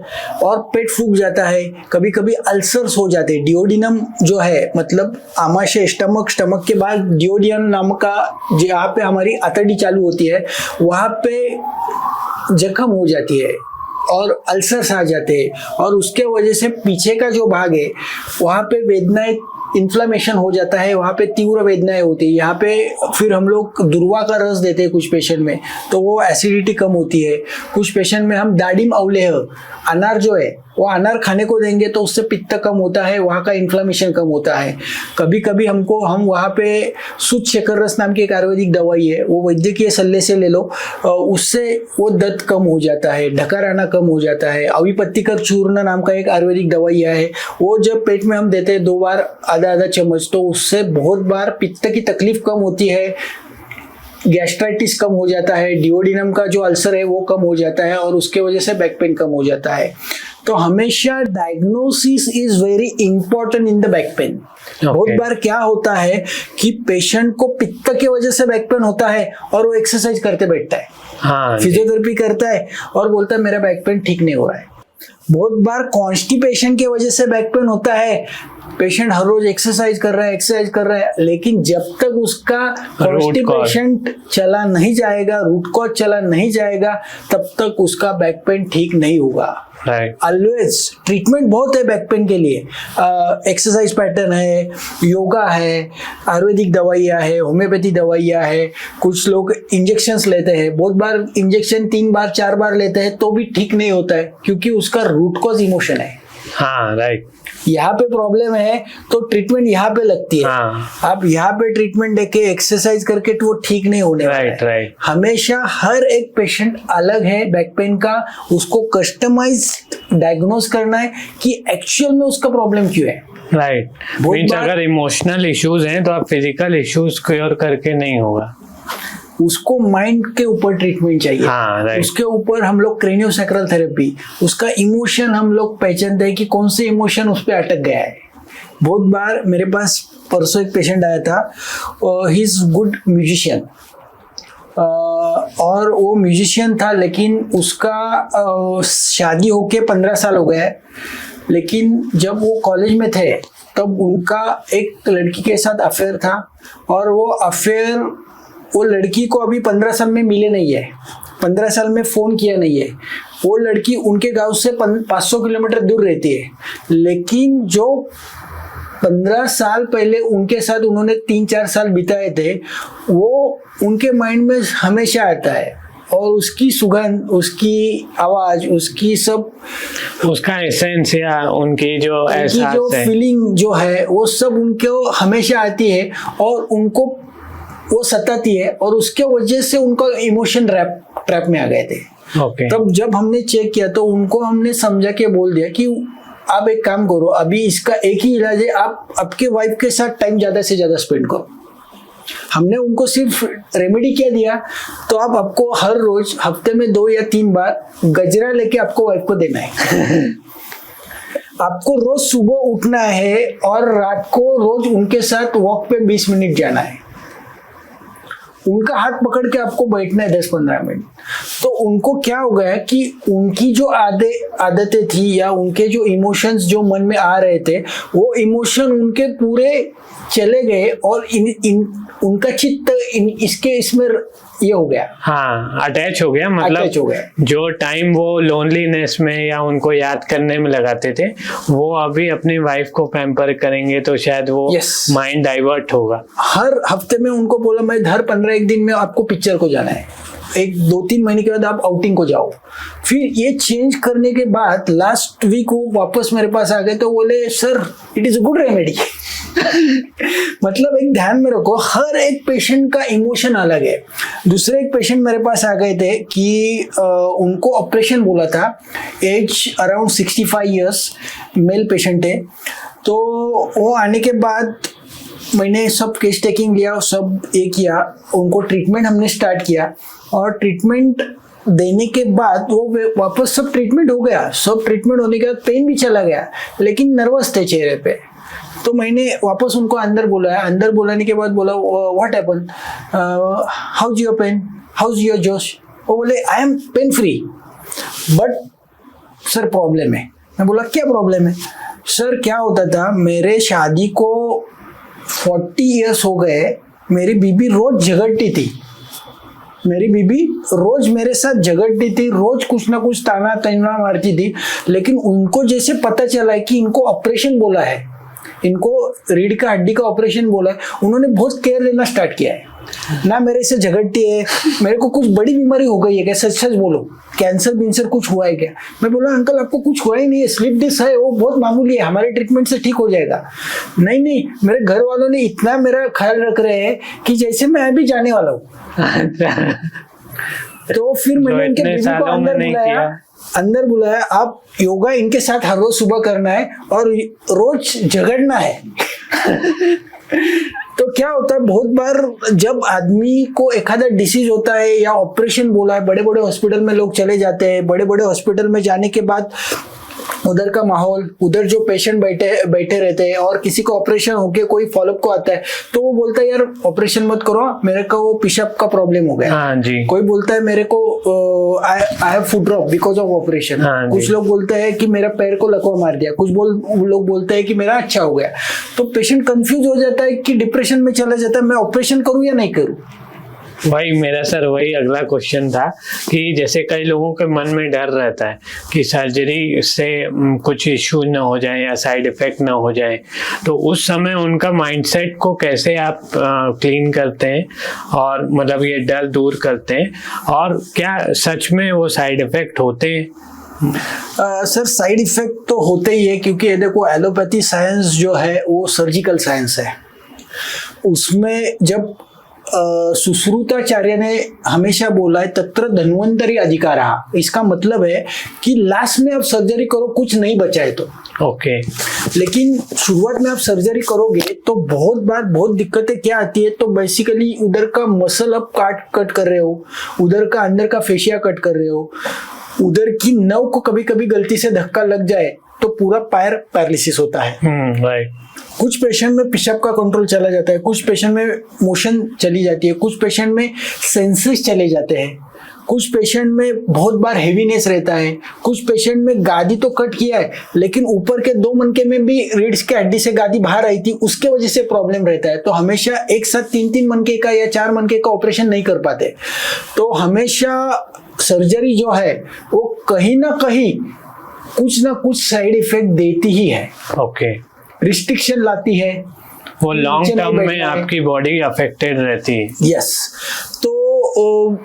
और पेट फूक जाता है। कभी कभी अल्सर्स हो जाते हैं। डिओडिनम जो है मतलब आमाशय, स्टमक के बाद डिओडिनम नाम का जहाँ पे हमारी आतड़ी चालू होती है वहाँ पे जख्म हो जाती है और अल्सर्स आ जाते हैं और उसके वजह से पीछे का जो भाग है वहाँ पे वेदनाएं, इन्फ्लामेशन हो जाता है, वहाँ पे तीव्र वेदनाएं होती है। यहाँ पे फिर हम लोग दुर्वा का रस देते हैं कुछ पेशेंट में, तो वो एसिडिटी कम होती है। कुछ पेशेंट में हम दाडिम अवलेह, अनार जो है वो अनार खाने को देंगे तो उससे पित्त कम होता है, वहाँ का इन्फ्लामेशन कम होता है। कभी कभी हम वहाँ पे शुद्ध शेखर रस नाम की एक आयुर्वेदिक दवाई है, वो वैद्यकीय सल्ले से ले लो, उससे वो दर्द कम हो जाता है, ढकार आना कम हो जाता है। अविपत्तिकर चूर्ण नाम का एक आयुर्वेदिक दवाई है, वो जब पेट में हम देते हैं 2 बार आधा चम्मच, तो उससे बहुत बार पित्त की तकलीफ कम होती है, गैस्ट्राइटिस कम हो जाता है, डिओडिनम का जो अल्सर है वो कम हो जाता है और उसके वजह से बैक पेन कम हो जाता है। तो हमेशा diagnosis is very important in the back pain. बहुत बार क्या होता है कि पेशेंट को पित्त की वजह से बैक पेन होता है और वो एक्सरसाइज करते बैठता है, फिजियोथेरेपी करता है और बोलता है मेरा बैक पेन ठीक नहीं हो रहा है। बहुत बार कॉन्स्टिपेशन की वजह से बैक पेन होता है, पेशेंट हर रोज एक्सरसाइज कर रहा है, लेकिन जब तक उसका कॉन्स्टिपेशन चला नहीं जाएगा, रूट कॉज चला नहीं जाएगा, तब तक उसका बैक पेन ठीक नहीं होगा। ऑलवेज ट्रीटमेंट बहुत है बैक पेन के लिए, एक्सरसाइज पैटर्न है, योगा है, आयुर्वेदिक दवाइयाँ है, होम्योपैथी दवाइयाँ है, कुछ लोग इंजेक्शंस लेते हैं। बहुत बार इंजेक्शन 3 बार 4 बार लेते हैं तो भी ठीक नहीं होता है क्योंकि उसका रूट कॉज इमोशन है। हाँ राइट, यहाँ पे प्रॉब्लम है तो ट्रीटमेंट यहाँ पे लगती है। आप यहाँ पे ट्रीटमेंट देके एक्सरसाइज करके तो वो ठीक नहीं होने वाला है। राइट। हमेशा हर एक पेशेंट अलग है बैक पेन का, उसको कस्टमाइज डायग्नोज करना है कि एक्चुअल में उसका प्रॉब्लम क्यों है। राइट, मीन्स अगर इमोशनल इश्यूज हैं तो आप फिजिकल इश्यूज क्योर करके नहीं होगा, उसको माइंड के ऊपर ट्रीटमेंट चाहिए। हाँ, right. उसके ऊपर हम लोग क्रेनियोसैक्रल थेरेपी, उसका इमोशन हम लोग पहचानते हैं कि कौन से इमोशन उस पर अटक गया है। बहुत बार मेरे पास परसों एक पेशेंट आया था, ही इज गुड म्यूजिशियन, और वो म्यूजिशियन था लेकिन उसका शादी होके 15 साल हो गए, लेकिन जब वो कॉलेज में थे तब उनका एक लड़की के साथ अफेयर था, और वो लड़की को अभी 15 साल में मिले नहीं है, 15 साल में फ़ोन किया नहीं है। वो लड़की उनके गांव से 500 किलोमीटर दूर रहती है, लेकिन जो 15 साल पहले उनके साथ उन्होंने 3-4 साल बिताए थे वो उनके माइंड में हमेशा आता है, और उसकी सुगंध, उसकी आवाज़, उसकी सब, उसका एसेंस या उनकी जो एहसास है, फीलिंग जो है वो सब उनको हमेशा आती है और उनको वो सताती है, और उसके वजह से उनका इमोशन ट्रैप में आ गए थे। okay. तब जब हमने चेक किया तो उनको हमने समझा के बोल दिया कि आप एक काम करो, अभी इसका एक ही इलाज है, आप आपके वाइफ के साथ टाइम ज़्यादा से ज़्यादा स्पेंड करो। हमने उनको सिर्फ रेमेडी क्या दिया, तो आपको हर रोज हफ्ते में 2 या 3 बार गजरा लेके आपको वाइफ को देना है। आपको रोज सुबह उठना है और रात को रोज उनके साथ वॉक पे 20 मिनट जाना है, उनका हाथ पकड़ के आपको बैठना है 10-15 मिनट। तो उनको क्या हो गया कि उनकी जो आदतें थी या उनके जो इमोशंस जो मन में आ रहे थे, वो इमोशन उनके पूरे चले गए, और उनका चित्त इसमें ये हो गया, हाँ, अटैच हो गया। मतलब हो गया। जो टाइम वो लोनलीनेस में या उनको याद करने में लगाते थे, वो अभी अपनी वाइफ को पैम्पर करेंगे तो शायद वो माइंड डाइवर्ट होगा। हर हफ्ते में उनको बोला मैं हर 15 दिन में आपको पिक्चर को जाना है, 1-2-3 महीने के बाद आप आउटिंग को जाओ। फिर ये चेंज करने के बाद लास्ट वीक वो वापस मेरे पास आ गए, तो बोले sir it is a good remedy. मतलब एक ध्यान में रखो, हर एक पेशेंट का इमोशन अलग है। दूसरे एक पेशेंट मेरे पास आ गए थे कि उनको ऑपरेशन बोला था, age around 65 years, male patient है। तो वो आने के बाद मैंने सब केस टेकिंग लिया, सब ये किया, उनको ट्रीटमेंट हमने स्टार्ट किया, और ट्रीटमेंट देने के बाद वो वापस सब ट्रीटमेंट हो गया। सब ट्रीटमेंट होने के बाद पेन भी चला गया, लेकिन नर्वस थे चेहरे पे। तो मैंने वापस उनको अंदर बुलाया, अंदर बुलाने के बाद बोला what happen, how is your pain, how is your जोश। वो बोले I am pain free but sir problem है। मैं बोला क्या प्रॉब्लम है सर? क्या होता था, मेरे शादी को 40 इयर्स हो गए, मेरी बीबी रोज झगड़ती थी, मेरी बीबी रोज मेरे साथ झगड़ती थी, रोज कुछ ना कुछ ताना तैना मारती थी, लेकिन उनको जैसे पता चला है कि इनको ऑपरेशन बोला है, इनको रीढ़ का हड्डी का ऑपरेशन बोला है, उन्होंने बहुत केयर लेना स्टार्ट किया है। ना मेरे से झगड़ती है, मेरे को कुछ बड़ी बीमारी हो गई है क्या, सच सच बोलो, कैंसर कुछ हुआ है क्या? मैं बोला अंकल आपको कुछ हुआ ही नहीं है, स्लिप डिस्क है, वो बहुत मामूली है, हमारे ट्रीटमेंट से ठीक हो जाएगा। नहीं, मेरे घर वालों ने इतना मेरा ख्याल रख रहे हैं कि जैसे मैं अभी जाने वाला हूँ। तो फिर मैंने उनके बीवी को अंदर बुलाया, आप योगा इनके साथ हर रोज सुबह करना है और रोज झगड़ना है। तो क्या होता है, बहुत बार जब आदमी को एखादा डिसीज होता है या ऑपरेशन बोला है, बड़े बड़े हॉस्पिटल में लोग चले जाते हैं, बड़े बड़े हॉस्पिटल में जाने के बाद उधर का माहौल, उधर जो पेशेंट बैठे रहते हैं, और किसी को ऑपरेशन होके कोई फॉलोअप को आता है तो वो बोलता है यार ऑपरेशन मत करो, मेरे को वो पेशाब का प्रॉब्लम हो गया। हाँ जी। कोई बोलता है मेरे को I have foot drop because of operation. कुछ लोग बोलते हैं कि मेरा पैर को लकवा मार दिया, कुछ लोग बोलते हैं कि मेरा अच्छा हो गया। तो पेशेंट कंफ्यूज हो जाता है कि डिप्रेशन में चला जाता है, मैं ऑपरेशन करूं या नहीं करूं। वही मेरा सर वही अगला क्वेश्चन था कि जैसे कई लोगों के मन में डर रहता है कि सर्जरी से कुछ इश्यू ना हो जाए या साइड इफेक्ट ना हो जाए, तो उस समय उनका माइंडसेट को कैसे आप क्लीन करते हैं और मतलब ये डर दूर करते हैं, और क्या सच में वो साइड इफेक्ट होते हैं? सर साइड इफेक्ट तो होते ही है, क्योंकि ये देखो एलोपैथी साइंस जो है वो सर्जिकल साइंस है। उसमें जब सुश्रुताचार्य ने हमेशा बोला है तत्र धन्वंतरी अधिकारः। इसका मतलब है कि लास्ट में आप सर्जरी करो कुछ नहीं बचा है तो ओके। लेकिन शुरुआत में आप सर्जरी करोगे तो बहुत बार बहुत दिक्कतें क्या आती है, तो बेसिकली उधर का मसल आप कट कर रहे हो, उधर का अंदर का फेशिया कट कर रहे हो, उधर की नव को कभी कभी गलती से धक्का लग जाए तो पूरा पैर पैरालिसिस होता है। राइट। कुछ पेशेंट में पेशाब का कंट्रोल चला जाता है, कुछ पेशेंट में मोशन चली जाती है, कुछ पेशेंट में सेंसेस चले जाते हैं, कुछ पेशेंट में बहुत बार हेवीनेस रहता है, कुछ पेशेंट में गादी तो कट किया है लेकिन ऊपर के 2 मनके में भी रीढ़ के हड्डी से गादी बाहर आई थी, उसके वजह से प्रॉब्लम रहता है। तो हमेशा एक साथ 3-3 मनके का या 4 मनके का ऑपरेशन नहीं कर पाते। तो हमेशा सर्जरी जो है वो कहीं ना कहीं कुछ ना कुछ साइड इफेक्ट देती ही है। ओके। रिस्ट्रिक्शन लाती है, वो लॉन्ग टर्म में आपकी बॉडी अफेक्टेड रहती है। यस। तो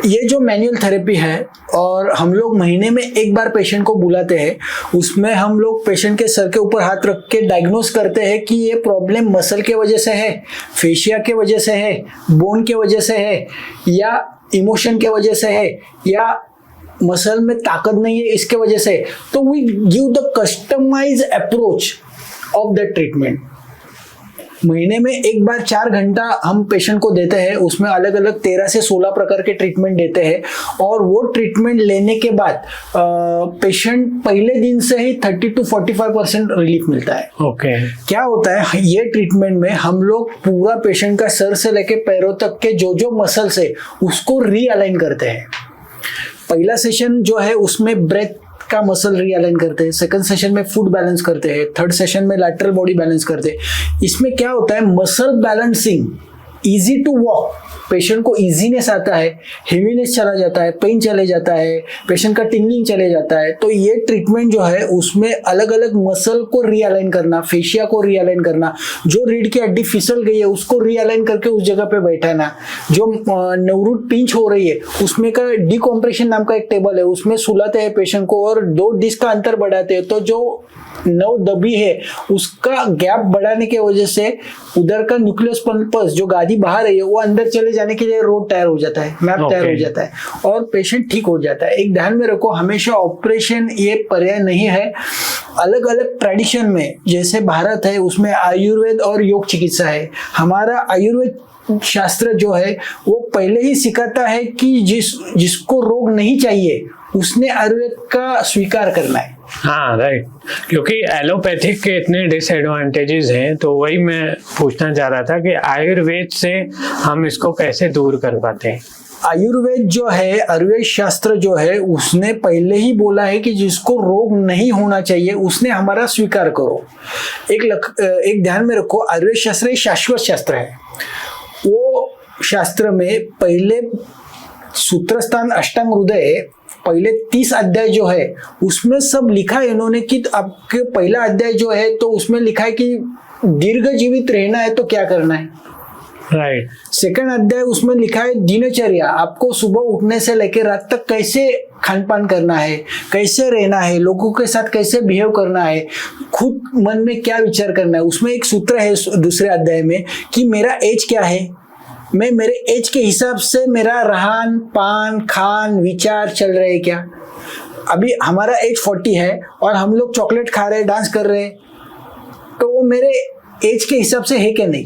ये जो मैनुअल थेरेपी है और हम लोग महीने में एक बार पेशेंट को बुलाते हैं, उसमें हम लोग पेशेंट के सर के ऊपर हाथ रख के डायग्नोस करते हैं कि ये प्रॉब्लम मसल के वजह से है, फेशिया के वजह से है, बोन के वजह से है, या इमोशन के वजह से है, या मसल में ताकत नहीं है इसके वजह से। तो we give the customize approach of the treatment. महीने में एक बार 4 घंटा हम पेशेंट को देते हैं, उसमें अलग अलग 13 से 16 प्रकार के ट्रीटमेंट देते हैं और वो ट्रीटमेंट लेने के बाद पेशेंट पहले दिन से ही 30 to 45% रिलीफ मिलता है। ओके। क्या होता है ये ट्रीटमेंट में हम लोग पूरा पेशेंट का सर से लेके पैरों तक के जो जो मसल्स है उसको रीअलाइन करते हैं। पहला सेशन जो है उसमें ब्रेथ का मसल रीअलाइन करते हैं, सेकंड सेशन में फुट बैलेंस करते हैं, थर्ड सेशन में लैटरल बॉडी बैलेंस करते हैं। इसमें क्या होता है, muscle balancing, easy to walk, patient को इजीनेस आता है, हेवीनेस चला जाता है, पेन चले जाता है, पेशेंट का टिंगलिंग चले जाता है। तो ये ट्रीटमेंट जो है उसमें अलग अलग मसल को रीअलाइन करना, फेशिया को रीअलाइन करना, जो रीढ़ की हड्डी फिसल गई है उसको रीअलाइन करके उस जगह पे बैठाना, जो नवरूट पिंच हो रही है उसमें का डिकॉम्प्रेशन नाम का एक टेबल है, उसमें सुलाते हैं पेशेंट को और 2 डिस्क का अंतर बढ़ाते हैं। तो जो नव दबी है उसका गैप बढ़ाने की वजह से उधर का न्यूक्लियस पल्पस जो गादी बाहर है वो अंदर चले जाने के लिए रोड तैयार हो जाता है, मैप तैयार हो जाता है और पेशेंट ठीक हो जाता है। एक ध्यान में रखो, हमेशा ऑपरेशन ये पर्याय नहीं है। अलग अलग ट्रेडिशन में जैसे भारत है उसमें आयुर्वेद और योग चिकित्सा है। हमारा आयुर्वेद शास्त्र जो है वो पहले ही सिखाता है कि जिसको रोग नहीं चाहिए उसने आयुर्वेद का स्वीकार करना है। हाँ राइट, क्योंकि एलोपैथिक के इतने डिसएडवांटेजेस हैं, तो वही मैं पूछना चाह रहा था कि आयुर्वेद से हम इसको कैसे दूर कर पाते हैं। आयुर्वेद जो है, आयुर्वेद शास्त्र जो है उसने पहले ही बोला है कि जिसको रोग नहीं होना चाहिए उसने हमारा स्वीकार करो। एक ध्यान में रखो, आयुर्वेद शास्त्र एक शाश्वत शास्त्र है। वो शास्त्र में पहले सूत्रस्थान अष्टांग हृदय पहले 30 अध्याय जो है उसमें सब लिखा है इन्होंने कि आपके पहला अध्याय जो है तो उसमें लिखा है कि दीर्घ जीवित रहना है तो क्या करना है। राइट। सेकंड अध्याय उसमें लिखा है दिनचर्या, आपको सुबह उठने से लेकर रात तक कैसे खान पान करना है, कैसे रहना है, लोगों के साथ कैसे बिहेव करना है, खुद मन में क्या विचार करना है। उसमें एक सूत्र है दूसरे अध्याय में कि मेरा एज क्या है, मैं मेरे एज के हिसाब से मेरा रहन पान खान विचार चल रहे क्या। अभी हमारा एज 40 है और हम लोग चॉकलेट खा रहे, डांस कर रहे, तो वो मेरे एज के हिसाब से है क्या नहीं।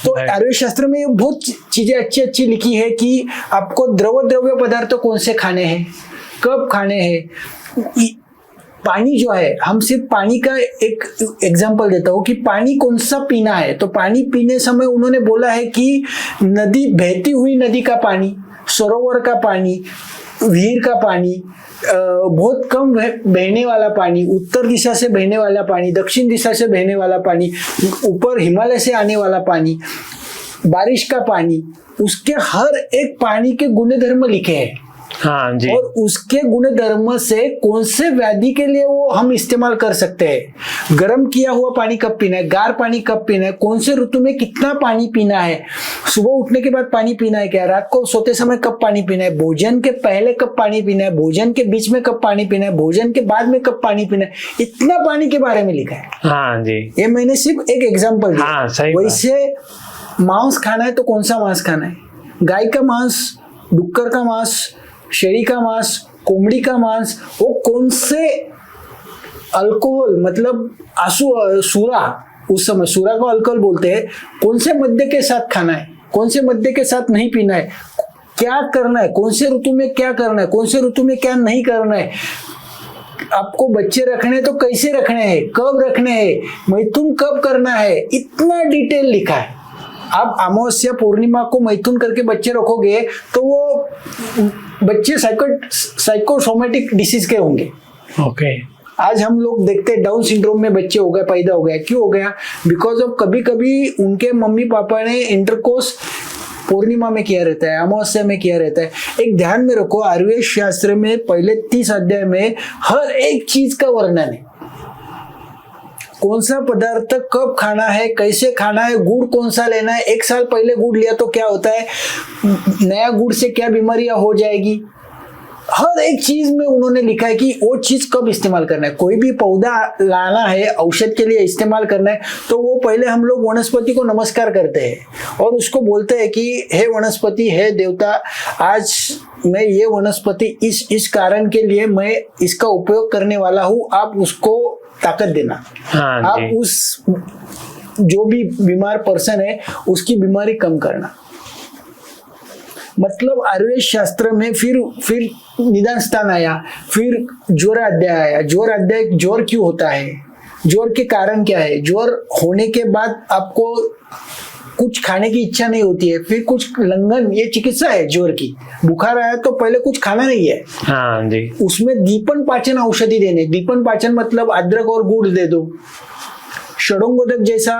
तो आयुर्वेद शास्त्र में बहुत चीजें अच्छी अच्छी लिखी है कि आपको द्रव्य पदार्थ कौन से खाने हैं, कब खाने हैं। पानी जो है, हम सिर्फ पानी का एक एग्जांपल देता हूँ कि पानी कौन सा पीना है। तो पानी पीने समय उन्होंने बोला है कि नदी, बहती हुई नदी का पानी, सरोवर का पानी, विहीर का पानी, बहुत कम बहने वाला पानी, उत्तर दिशा से बहने वाला पानी, दक्षिण दिशा से बहने वाला पानी, ऊपर हिमालय से आने वाला पानी, बारिश का पानी, उसके हर एक पानी के गुणधर्म लिखे हैं। हाँ जी। और उसके गुण धर्म से कौन से व्याधि के लिए वो हम इस्तेमाल कर सकते हैं। गर्म किया हुआ पानी कब पीना है, गार पानी कब पीना है, कौन से ऋतु में कितना पानी पीना है, सुबह उठने के बाद पानी पीना है क्या, रात को सोते समय कब पानी पीना है, भोजन के पहले कब पानी पीना है, भोजन के बीच में कब पानी पीना है, भोजन के बाद में कब पानी पीना है, इतना पानी के बारे में लिखा है। हाँ जी। ये मैंने सिर्फ एक एग्जाम्पल दिया। हाँ, सही। वैसे मांस खाना है तो कौन सा मांस खाना है, गाय का मांस, डुक्कर का मांस, शेरी का मांस, कोमड़ी का मांस, वो कौन से अल्कोहल मतलब सूरा, उस समय सूरा को अल्कोहल बोलते हैं, कौन से मद्य के साथ खाना है, कौन से मद्य के साथ नहीं पीना है, क्या करना है, कौन से ऋतु में क्या करना है, कौन से ऋतु में क्या नहीं करना है, आपको बच्चे रखने तो कैसे रखने हैं, कब रखने हैं, मैथुन कब करना है, इतना डिटेल लिखा है। आप अमावस्या पूर्णिमा को मैथुन करके बच्चे रखोगे तो वो बच्चे साइकोसोमेटिक डिसीज के होंगे। ओके। आज हम लोग देखते हैं डाउन सिंड्रोम में बच्चे हो गए, पैदा हो गया, क्यों हो गया? बिकॉज ऑफ कभी कभी उनके मम्मी पापा ने इंटरकोर्स पूर्णिमा में किया रहता है, अमावस्या में किया रहता है। एक ध्यान में रखो, आयुर्वेद शास्त्र में पहले 30 अध्याय में हर एक चीज का वर्णन है। कौन सा पदार्थ कब खाना है, कैसे खाना है, गुड़ कौन सा लेना है, 1 साल पहले गुड़ लिया तो क्या होता है, नया गुड़ से क्या बीमारियां हो जाएगी, हर एक चीज में उन्होंने लिखा है कि वो चीज कब इस्तेमाल करना है। कोई भी पौधा लाना है, औषध के लिए इस्तेमाल करना है, तो वो पहले हम लोग वनस्पति को नमस्कार करते हैं और उसको बोलते हैं कि हे वनस्पति, हे देवता, आज मैं ये वनस्पति इस कारण के लिए मैं इसका उपयोग करने वाला हूँ, आप उसको ताकत देना। हाँ, आप उस जो भी बीमार पर्सन है उसकी बीमारी कम करना। मतलब आयुर्वेद शास्त्र में फिर निदान स्थान आया, फिर ज्वर अध्याय आया। ज्वर अध्याय, ज्वर क्यों होता है, ज्वर के कारण क्या है, ज्वर होने के बाद आपको कुछ खाने की इच्छा नहीं होती है, फिर कुछ लंघन, ये चिकित्सा है ज्वर की। बुखार आया तो पहले कुछ खाना नहीं है। हाँ जी। उसमें दीपन पाचन औषधि देने, दीपन पाचन मतलब अदरक और गुड़ दे दो, षडंगोदक जैसा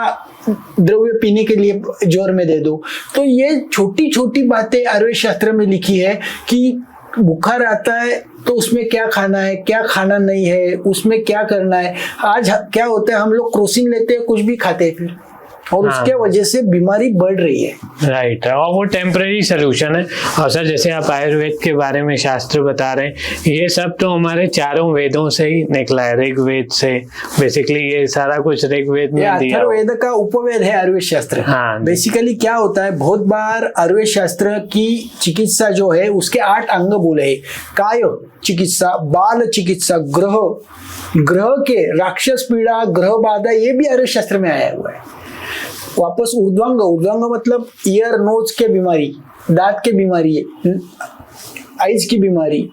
द्रव्य पीने के लिए ज्वर में दे दो। तो ये छोटी छोटी बातें आयुर्वेद शास्त्र में लिखी है कि बुखार आता है तो उसमें क्या खाना है, क्या खाना नहीं है, उसमें क्या करना है। आज क्या होता है, हम लोग क्रोसिन लेते हैं, कुछ भी खाते हैं फिर, और उसके वजह से बीमारी बढ़ रही है। राइट, और वो टेम्पररी सोल्यूशन है। और सर जैसे आप आयुर्वेद के बारे में शास्त्र बता रहे हैं, ये सब तो हमारे चारों वेदों से ही निकला है, ऋग्वेद से। बेसिकली ये सारा कुछ ऋग्वेद में दिया। अथर्ववेद का उपवेद है आयुर्वेद शास्त्र। हाँ, बेसिकली क्या होता है, बहुत बार आयुर्वेद शास्त्र की चिकित्सा जो है उसके 8 अंग बोले हैं। काय चिकित्सा, बाल चिकित्सा, ग्रह के राक्षस पीड़ा, ग्रह बाधा, ये भी आयुर्वेद शास्त्र में आया हुआ है। वापस ऊर्ध्वांग, ऊर्ध्वांग मतलब ईयर नोज के बीमारी, दांत के बीमारी, आइज की बीमारी,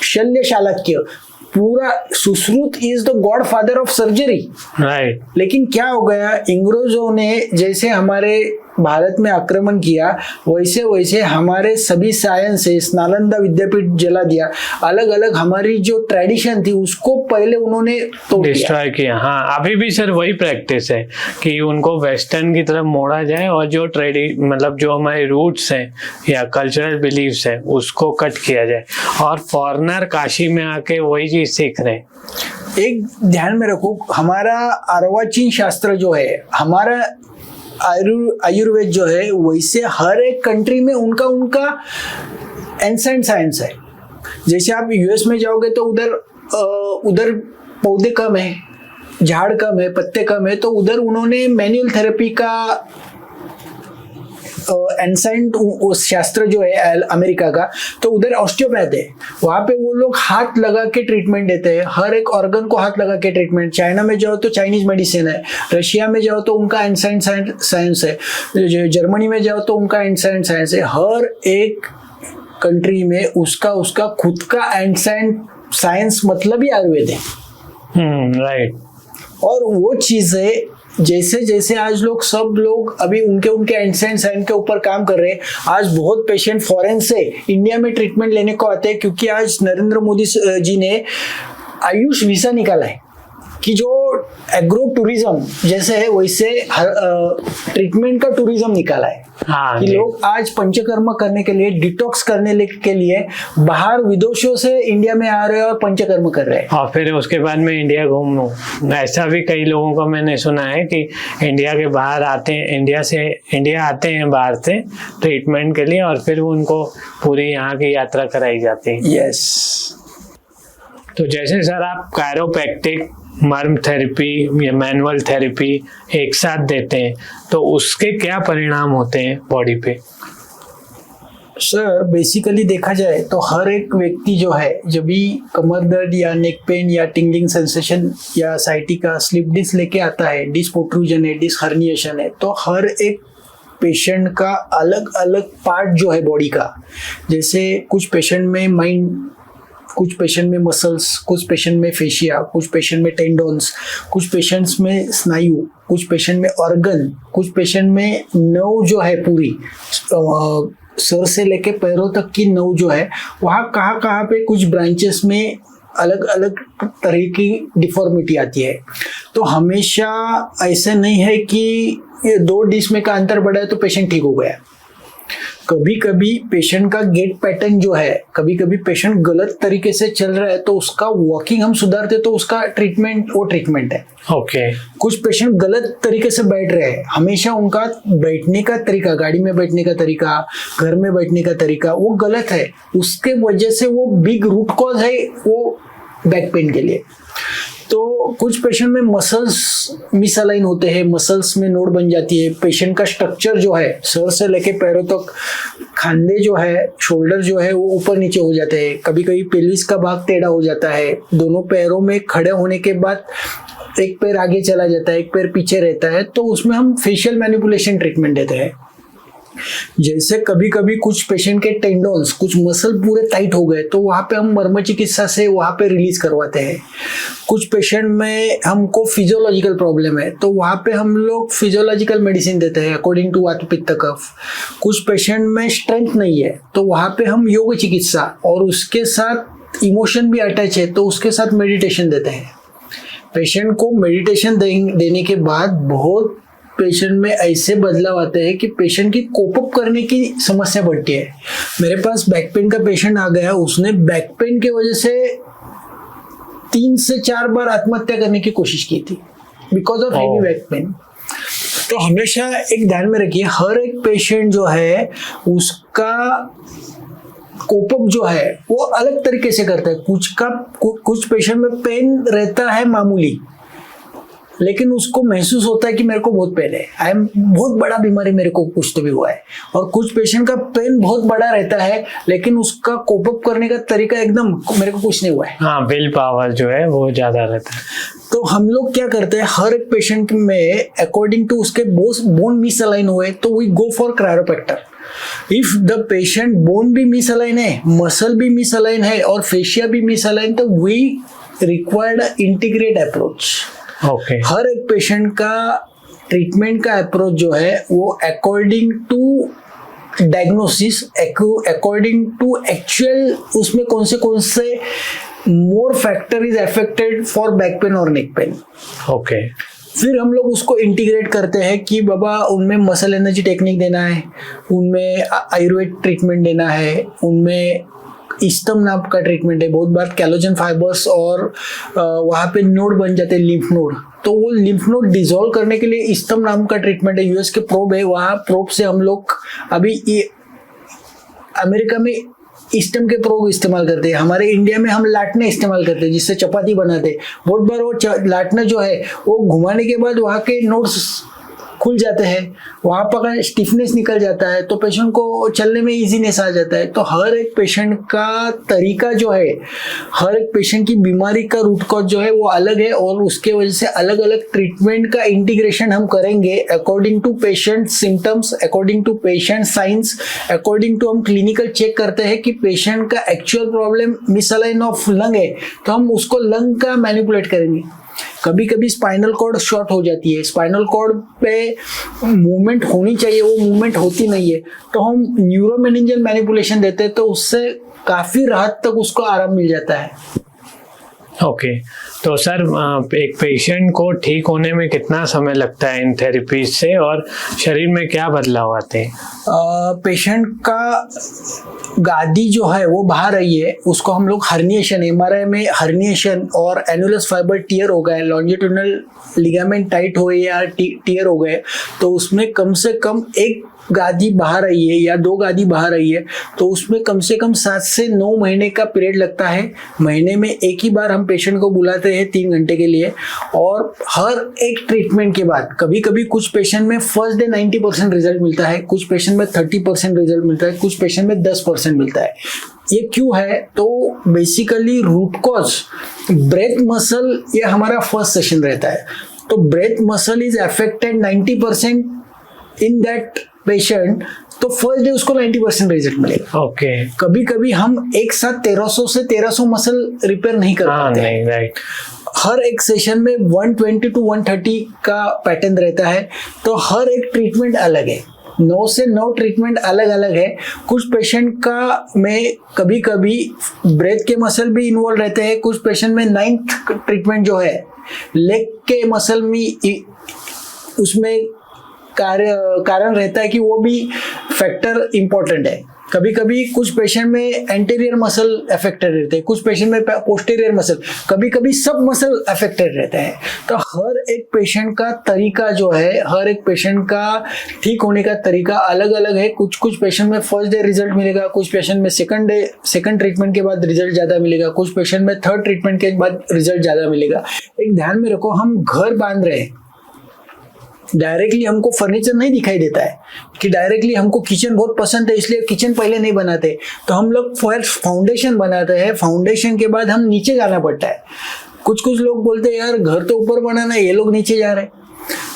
शल्य शालक्य, पूरा Sushruta is the godfather of surgery. Right. लेकिन क्या हो गया, अंग्रेजों ने जैसे हमारे भारत में आक्रमण किया, वैसे वैसे हमारे सभी साइंसेस, नालंदा विद्यापीठ जला दिया, अलग अलग हमारी जो ट्रेडिशन थी उसको पहले उन्होंने डिस्ट्रॉय किया। हाँ, अभी भी सर वही प्रैक्टिस है कि उनको वेस्टर्न की तरफ मोड़ा जाए और जो मतलब जो हमारे रूट्स हैं या कल्चरल बिलीव्स हैं उसको कट किया जाए, और फॉरेनर काशी में आके वही चीज सीख रहे हैं। एक ध्यान में रखो, हमारा अर्वाचीन शास्त्र जो है, हमारा आयुर्वेद जो है, वैसे हर एक कंट्री में उनका एंसेंट साइंस है। जैसे आप यूएस में जाओगे तो उधर पौधे कम है, झाड़ कम है, पत्ते कम है, तो उधर उन्होंने मैनुअल थेरेपी का एंसेंट शास्त्र जो है अमेरिका का, तो उधर ऑस्टियोपैथ है। वहां पे वो लोग हाथ लगा के ट्रीटमेंट देते हैं, हर एक ऑर्गन को हाथ लगा के ट्रीटमेंट। चाइना में जाओ तो चाइनीज मेडिसिन है, रशिया में जाओ तो उनका एंसेंट साइंस है, जर्मनी में जाओ तो उनका एंसेंट साइंस है। हर एक कंट्री में उसका खुद का एंसेंट साइंस मतलब ही आयुर्वेद है। राइट। और वो चीज है, जैसे जैसे आज सब लोग अभी उनके एंसेंट साइंस के ऊपर काम कर रहे हैं। आज बहुत पेशेंट फॉरेन से इंडिया में ट्रीटमेंट लेने को आते हैं, क्योंकि आज नरेंद्र मोदी जी ने आयुष वीजा निकाला है कि जो एग्रो टूरिज्म जैसे है वैसे ट्रीटमेंट का टूरिज्म निकाला है। हाँ, कि लोग आज पंचकर्म करने के लिए, डिटॉक्स करने के लिए बाहर विदेशों से इंडिया में आ रहे हैं और पंचकर्म कर रहे हैं, और फिर उसके बाद में इंडिया घूम लूँ। ऐसा भी कई लोगों को मैंने सुना है कि इंडिया के बाहर आते हैं, इंडिया आते हैं बाहर से ट्रीटमेंट के लिए, और फिर उनको पूरी यहाँ की यात्रा कराई जाती है। यस। तो जैसे सर आप कायरोप्रैक्टिक मर्म थेरेपी या मैनुअल थेरेपी एक साथ देते हैं तो उसके क्या परिणाम होते हैं बॉडी पे? सर बेसिकली देखा जाए तो हर एक व्यक्ति जो है जब भी कमर दर्द या नेक पेन या टिंगलिंग सेंसेशन या साइटिका स्लिप डिस्क लेके आता है, डिस्क प्रोट्रूजन है, डिस्क हर्निएशन है, तो हर एक पेशेंट का अलग अलग पार्ट जो है बॉडी का, जैसे कुछ पेशेंट में माइंड, कुछ पेशेंट में मसल्स, कुछ पेशेंट में फेशिया, कुछ पेशेंट में टेंडोन्स, कुछ पेशेंट्स में स्नायु, कुछ पेशेंट में ऑर्गन, कुछ पेशेंट में नर्व जो है पूरी सर से लेके पैरों तक की नर्व जो है वहाँ कहाँ कहाँ पे कुछ ब्रांचेस में अलग अलग तरह की डिफॉर्मिटी आती है। तो हमेशा ऐसा नहीं है कि ये 2 डिस्क में का अंतर बढ़ा है तो पेशेंट ठीक हो गया। कभी कभी पेशेंट का गेट पैटर्न जो है, कभी कभी पेशेंट गलत तरीके से चल रहा है तो उसका वॉकिंग हम सुधारते तो उसका ट्रीटमेंट वो ट्रीटमेंट है। ओके। कुछ पेशेंट गलत तरीके से बैठ रहे हैं, हमेशा उनका बैठने का तरीका, गाड़ी में बैठने का तरीका, घर में बैठने का तरीका वो गलत है, उसके वजह से वो बिग रूट कॉज है वो बैक पेन के लिए। तो कुछ पेशेंट में मसल्स मिसअलाइन होते हैं, मसल्स में नोड बन जाती है, पेशेंट का स्ट्रक्चर जो है सर से लेके पैरों तक, खांधे जो है, शोल्डर जो है वो ऊपर नीचे हो जाते हैं, कभी कभी पेल्विस का भाग टेढ़ा हो जाता है, दोनों पैरों में खड़े होने के बाद एक पैर आगे चला जाता है, एक पैर पीछे रहता है, तो उसमें हम फेशियल मैनिपुलेशन ट्रीटमेंट देते हैं। जैसे कभी कभी कुछ पेशेंट के टेंडोन्स, कुछ मसल पूरे टाइट हो गए तो वहाँ पे हम मर्म चिकित्सा से वहाँ पे रिलीज करवाते हैं। कुछ पेशेंट में हमको फिजियोलॉजिकल प्रॉब्लम है तो वहाँ पे हम लोग फिजियोलॉजिकल मेडिसिन देते हैं अकॉर्डिंग टू वात पित्त कफ। कुछ पेशेंट में स्ट्रेंथ नहीं है तो वहाँ पे हम योग चिकित्सा और उसके साथ इमोशन भी अटैच है तो उसके साथ मेडिटेशन देते हैं। पेशेंट को मेडिटेशन देने के बाद बहुत पेशेंट में ऐसे बदलाव आते हैं कि पेशेंट की कोप अप करने की समस्या बढ़ती है। मेरे पास बैक पेन का पेशेंट आ गया, उसने बैक पेन के वजह से 3 से 4 बार आत्महत्या करने की कोशिश की थी because of heavy back pain. तो हमेशा एक ध्यान में रखिए, हर एक पेशेंट जो है उसका कोप अप जो है वो अलग तरीके से करता है। कुछ पेशेंट में पेन रहता है मामूली, लेकिन उसको महसूस होता है कि मेरे को बहुत पेन है, आई एम बहुत बड़ा बीमारी, मेरे को कुछ तो भी हुआ है। और कुछ पेशेंट का पेन बहुत बड़ा रहता है लेकिन उसका कोप अप करने का तरीका एकदम मेरे को कुछ नहीं हुआ है। हाँ, विल पावर जो है वो ज्यादा रहता है। तो हम लोग क्या करते हैं, हर एक पेशेंट में अकॉर्डिंग टू उसके बोन मिसअलाइन हुए तो we go for chiropractor. If the patient bone भी मिसअलाइन है, मसल भी मिसअलाइन है और फेशिया भी मिसअलाइन, तो we required integrate approach. Okay. हर एक पेशेंट का ट्रीटमेंट का अप्रोच जो है वो according to diagnosis, according to actual उसमें कौन से more factor is affected for back pain और नेक पेन। ओके। फिर हम लोग उसको इंटीग्रेट करते हैं कि बाबा उनमें मसल एनर्जी टेक्निक देना है, उनमें आयुर्वेद ट्रीटमेंट देना है, उनमें इस्टम नाम का ट्रीटमेंट है। बहुत बार कैलोजन फाइबर्स और वहाँ पे नोड बन जाते हैं, लिम्फ नोड, तो वो लिम्फ नोड डिसॉल्व करने के लिए इस्टम नाम का ट्रीटमेंट है। यूएस के प्रोब है, वहाँ प्रोब से हम लोग अभी अमेरिका में इस्टम के प्रोब इस्तेमाल करते हैं, हमारे इंडिया में हम लाटने इस्तेमाल करते हैं जिससे चपाती बनाते हैं। बहुत बार वो लाटना जो है वो घुमाने के बाद वहाँ के नोड्स खुल जाते हैं, वहाँ पर स्टिफनेस निकल जाता है तो पेशेंट को चलने में इजीनेस आ जाता है। तो हर एक पेशेंट का तरीका जो है, हर एक पेशेंट की बीमारी का रूट कॉज जो है वो अलग है और उसके वजह से अलग अलग ट्रीटमेंट का इंटीग्रेशन हम करेंगे according to patient symptoms, according to patient science, according to हम क्लिनिकल चेक करते हैं कि पेशेंट का actual problem misalign of lung है तो हम उसको लंग का मैनिपुलेट करेंगे। कभी कभी स्पाइनल कॉर्ड शॉर्ट हो जाती है, स्पाइनल कॉर्ड पे मूवमेंट होनी चाहिए वो मूवमेंट होती नहीं है तो हम न्यूरोमेनिंजियल मैनिपुलेशन देते हैं तो उससे काफी राहत तक उसको आराम मिल जाता है। ओके। तो सर एक पेशेंट को ठीक होने में कितना समय लगता है इन थेरेपी से और शरीर में क्या बदलाव आते हैं? पेशेंट का गादी जो है वो बाहर रही है, उसको हम लोग हर्निएशन, एमआरआई में हर्निएशन और एनुलस फाइबर टियर हो गए, लॉन्जिट्यूडिनल लिगामेंट टाइट हो या टियर हो गए तो उसमें कम से कम 1 गादी बाहर आई है या 2 गादी बाहर आई है तो उसमें कम से कम 7 से 9 महीने का पीरियड लगता है। महीने में एक ही बार हम पेशेंट को बुलाते हैं 3 घंटे के लिए, और हर एक ट्रीटमेंट के बाद कभी कभी कुछ पेशेंट में फर्स्ट डे 90% रिजल्ट मिलता है, कुछ पेशेंट में 30% रिजल्ट मिलता है, कुछ पेशेंट में 10% मिलता है। ये क्यों है? तो basically root cause breath muscle, ये हमारा फर्स्ट सेशन रहता है। तो breath muscle is affected 90% in that patient, तो फर्स्ट डे उसको 90% रिजल्ट मिलेगा। ओके। कभी कभी हम एक साथ 1300 से 1300 मसल रिपेयर नहीं कर पाते। नहीं, राइट। हर एक सेशन में 120 to 130 का पैटर्न रहता है, तो हर एक ट्रीटमेंट अलग है। 9 से 9 ट्रीटमेंट अलग अलग है। कुछ पेशेंट का में कभी कभी ब्रेथ के मसल भी इन्वॉल्व रहते हैं, कुछ पेशेंट में 9th ट्रीटमेंट जो है लेग के मसल में, उसमें कारण रहता है कि वो भी फैक्टर इंपॉर्टेंट है। कभी कभी कुछ पेशेंट में एंटीरियर मसल अफेक्टेड रहते हैं, कुछ पेशेंट में पोस्टीरियर मसल, कभी कभी सब मसल अफेक्टेड रहते हैं। तो हर एक पेशेंट का तरीका जो है, हर एक पेशेंट का ठीक होने का तरीका अलग अलग है। कुछ पेशेंट में फर्स्ट डे रिजल्ट मिलेगा, कुछ पेशेंट में सेकंड ट्रीटमेंट के बाद रिजल्ट ज़्यादा मिलेगा, कुछ पेशेंट में 3rd ट्रीटमेंट के बाद रिजल्ट ज़्यादा मिलेगा। एक ध्यान में रखो, हम घर बांध रहे हैं, डायरेक्टली हमको फर्नीचर नहीं दिखाई देता है कि डायरेक्टली हमको किचन बहुत पसंद है इसलिए किचन पहले नहीं बनाते, तो हम लोग फर्स्ट फाउंडेशन बनाते हैं, फाउंडेशन के बाद हम नीचे जाना पड़ता है। कुछ लोग बोलते हैं यार घर तो ऊपर बनाना है, ये लोग नीचे जा रहे हैं।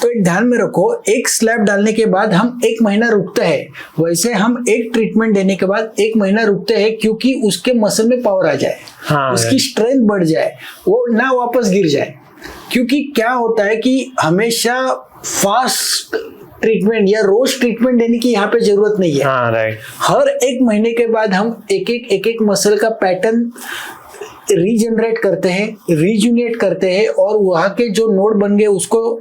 तो एक ध्यान में रखो, एक स्लैब डालने के बाद हम 1 महीना रुकते हैं, वैसे हम एक ट्रीटमेंट देने के बाद 1 महीना रुकते हैं, क्योंकि उसके मसल में पावर आ जाए, उसकी स्ट्रेंथ बढ़ जाए, वो ना वापस गिर जाए। क्योंकि क्या होता है कि हमेशा फास्ट ट्रीटमेंट या रोज ट्रीटमेंट देने की यहाँ पे जरूरत नहीं है। राइट। हर 1 महीने के बाद हम एक मसल का पैटर्न रीजनरेट करते हैं, रीजूनेट करते हैं, और वहाँ के जो नोड बन गए उसको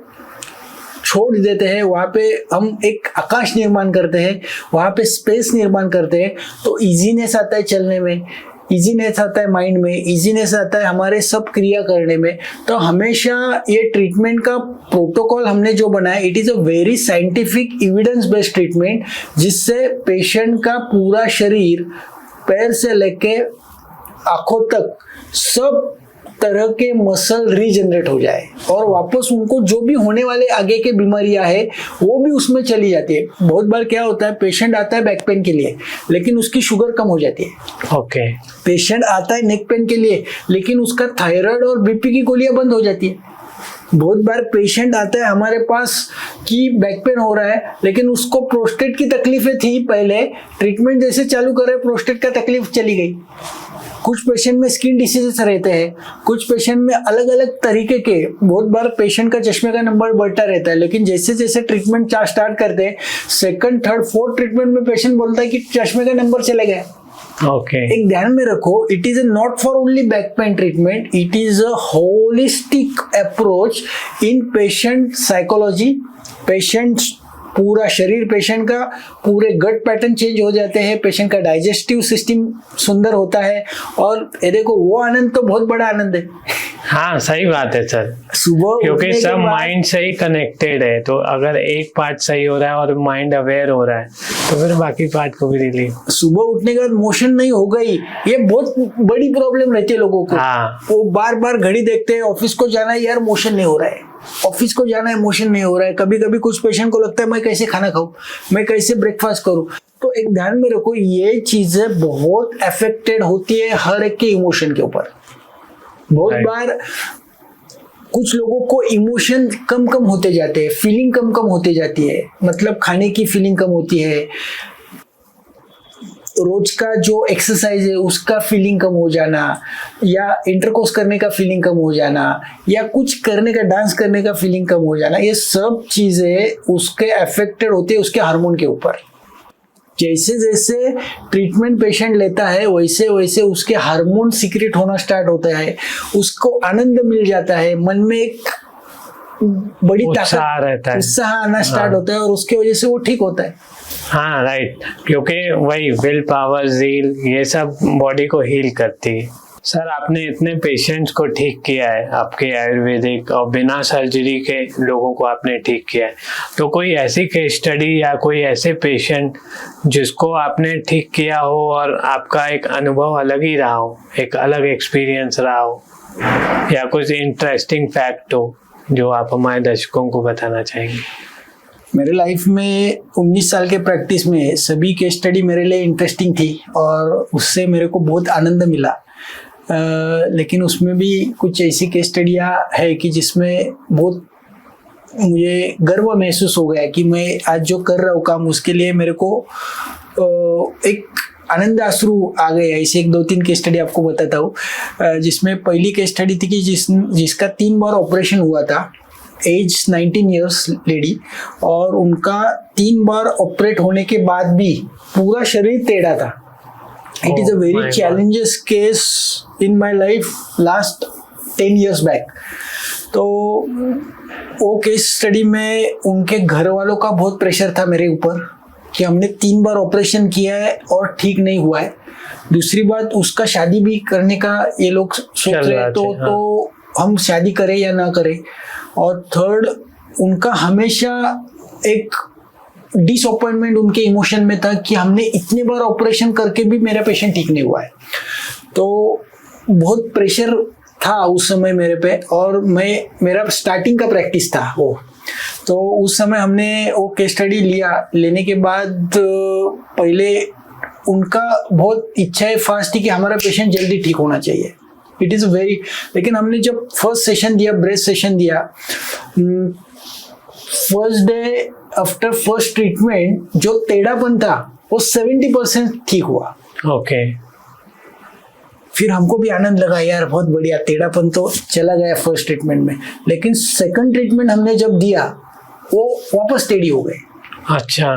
छोड़ देते हैं। वहाँ पे हम एक आकाश निर्माण करते हैं, वहाँ पे स्पेस निर्माण करते हैं, तो इजीनेस आता है चलने में, इजीनेस आता है माइंड में, इजीनेस आता है हमारे सब क्रिया करने में। तो हमेशा ये ट्रीटमेंट का प्रोटोकॉल हमने जो बनाया, it is a very scientific evidence based treatment, जिससे पेशेंट का पूरा शरीर पैर से लेके आंखों तक सब तरह के मसल रीजनरेट हो जाए, और वापस उनको जो भी होने वाले आगे के बीमारियां है वो भी उसमें चली जाती है। बहुत बार क्या होता है, पेशेंट आता है बैक पेन के लिए लेकिन उसकी शुगर कम हो जाती है। ओके। पेशेंट आता है नेक पेन के लिए लेकिन उसका थायराइड और बीपी की गोलियां बंद हो जाती है। बहुत बार पेशेंट आता है हमारे पास कि बैक पेन हो रहा है लेकिन उसको प्रोस्टेट की तकलीफें थी, पहले ट्रीटमेंट जैसे चालू करे प्रोस्टेट का तकलीफ चली गई। कुछ पेशेंट में स्किन डिसीजेस रहते हैं, कुछ पेशेंट में अलग अलग तरीके के, बहुत बार पेशेंट का चश्मे का नंबर बढ़ता रहता है, लेकिन जैसे जैसे ट्रीटमेंट स्टार्ट करते हैं, 2nd, 3rd, 4th ट्रीटमेंट में पेशेंट बोलता है कि चश्मे का नंबर चले गया। एक ध्यान में रखो, it is not for only back pain treatment, it is a holistic approach in patient psychology. Patient पूरा शरीर, पेशेंट का पूरे गट पैटर्न चेंज हो जाते हैं, पेशेंट का डाइजेस्टिव सिस्टम सुंदर होता है, और ये देखो वो आनंद तो बहुत बड़ा आनंद है। हाँ, सही बात है सर। सुबह क्योंकि सब माइंड से ही कनेक्टेड है, तो अगर एक पार्ट सही हो रहा है और माइंड अवेयर हो रहा है तो फिर बाकी पार्ट को भी रिलीव। सुबह उठने के बाद मोशन नहीं हो गई, ये बहुत बड़ी प्रॉब्लम रहती है लोगों को। वो बार बार घड़ी देखते हैं, ऑफिस को जाना है यार मोशन नहीं हो रहा है, ऑफिस को जाना है मोशन नहीं हो रहा है। कभी कभी कुछ पेशेंट को लगता है मैं कैसे खाना खाऊं, मैं कैसे ब्रेकफास्ट करूं। तो एक ध्यान में रखो, ये चीजें बहुत अफेक्टेड होती है हर एक के इमोशन के ऊपर। बहुत बार कुछ लोगों को इमोशन कम होते जाते हैं, फीलिंग कम होते जाती है, मतलब खाने की फीलिंग कम होती है, रोज का जो एक्सरसाइज है उसका फीलिंग कम हो जाना, या इंटरकोर्स करने का फीलिंग कम हो जाना, या कुछ करने का, डांस करने का फीलिंग कम हो जाना, ये सब चीजें उसके अफेक्टेड होती है उसके हार्मोन के ऊपर। जैसे जैसे ट्रीटमेंट पेशेंट लेता है वैसे वैसे उसके हार्मोन सीक्रेट होना स्टार्ट होता है, उसको आनंद मिल जाता है, मन में एक बड़ी ताकत रहता है, उत्साह आना स्टार्ट होता है, और उसके वजह से वो ठीक होता है। हाँ राइट, क्योंकि वही विल पावर, ज़ील, ये सब बॉडी को हील करती है। सर आपने इतने पेशेंट्स को ठीक किया है आपके आयुर्वेदिक और बिना सर्जरी के लोगों को आपने ठीक किया है, तो कोई ऐसी केस स्टडी या कोई ऐसे पेशेंट जिसको आपने ठीक किया हो और आपका एक अनुभव अलग ही रहा हो, एक अलग एक्सपीरियंस रहा हो, या कुछ इंटरेस्टिंग फैक्ट हो जो आप हमारे दर्शकों को बताना चाहेंगे? मेरे लाइफ में 19 साल के प्रैक्टिस में सभी केस स्टडी मेरे लिए इंटरेस्टिंग थी और उससे मेरे को बहुत आनंद मिला। लेकिन उसमें भी कुछ ऐसी केस स्टडियाँ है कि जिसमें बहुत मुझे गर्व महसूस हो गया कि मैं आज जो कर रहा हूँ काम, उसके लिए मेरे को एक आनंद आंसू आ गए। ऐसे 1-2-3 केस स्टडी आपको बताता हूँ। जिसमें पहली केस स्टडी थी कि जिसका 3 बार ऑपरेशन हुआ था, एज 19 ईयर्स लेडी, और उनका 3 बार ऑपरेट होने के बाद भी पूरा शरीर टेढ़ा था। It is a very challenges case in my life last 10 years back. तो वो केस स्टडी में उनके घर वालों का बहुत प्रेशर था मेरे ऊपर कि हमने 3 बार ऑपरेशन किया है और ठीक नहीं हुआ है। दूसरी बात, उसका शादी भी करने का ये लोग सोच रहे तो हम शादी करें या ना करें। और थर्ड, उनका हमेशा एक डिसअपॉइंटमेंट उनके इमोशन में था कि हमने इतने बार ऑपरेशन करके भी मेरा पेशेंट ठीक नहीं हुआ है। तो बहुत प्रेशर था उस समय मेरे पे, और मेरा स्टार्टिंग का प्रैक्टिस था वो। तो उस समय हमने वो केस स्टडी लेने के बाद पहले उनका बहुत इच्छा है फास्ट थी कि हमारा पेशेंट जल्दी ठीक होना चाहिए। इट इज़ वेरी, लेकिन हमने जब फर्स्ट सेशन दिया, ब्रेस्ट सेशन दिया, first day after first treatment जो टेढ़ापन था वो 70% ठीक हुआ। ओके। फिर हमको भी आनंद लगा, यार बहुत बढ़िया, टेढ़ापन तो चला गया फर्स्ट ट्रीटमेंट में। लेकिन सेकंड ट्रीटमेंट हमने जब दिया वो वापस टेढ़ी हो गए। अच्छा।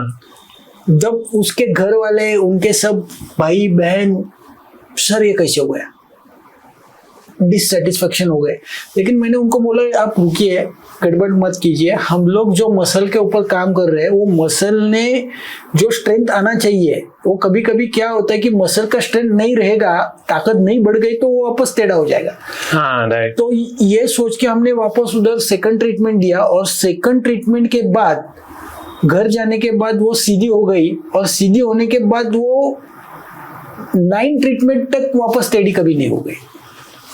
जब उसके घर वाले, उनके सब भाई बहन, सर ये कैसे हो गया, डिससेटिस्फेक्शन हो गए। लेकिन मैंने उनको बोला, आप रुकिए, गड़बड़ मत कीजिए। हम लोग जो मसल के ऊपर काम कर रहे हैं, वो मसल ने जो स्ट्रेंथ आना चाहिए, वो कभी कभी क्या होता है कि मसल का स्ट्रेंथ नहीं रहेगा, ताकत नहीं बढ़ गई तो वो वापस टेढ़ा हो जाएगा। हाँ, राइट। तो ये सोच के हमने वापस उधर सेकंड ट्रीटमेंट दिया, और सेकंड ट्रीटमेंट के बाद घर जाने के बाद वो सीधी हो गई, और सीधी होने के बाद वो 9 ट्रीटमेंट तक वापस टेढ़ी कभी नहीं हो गई।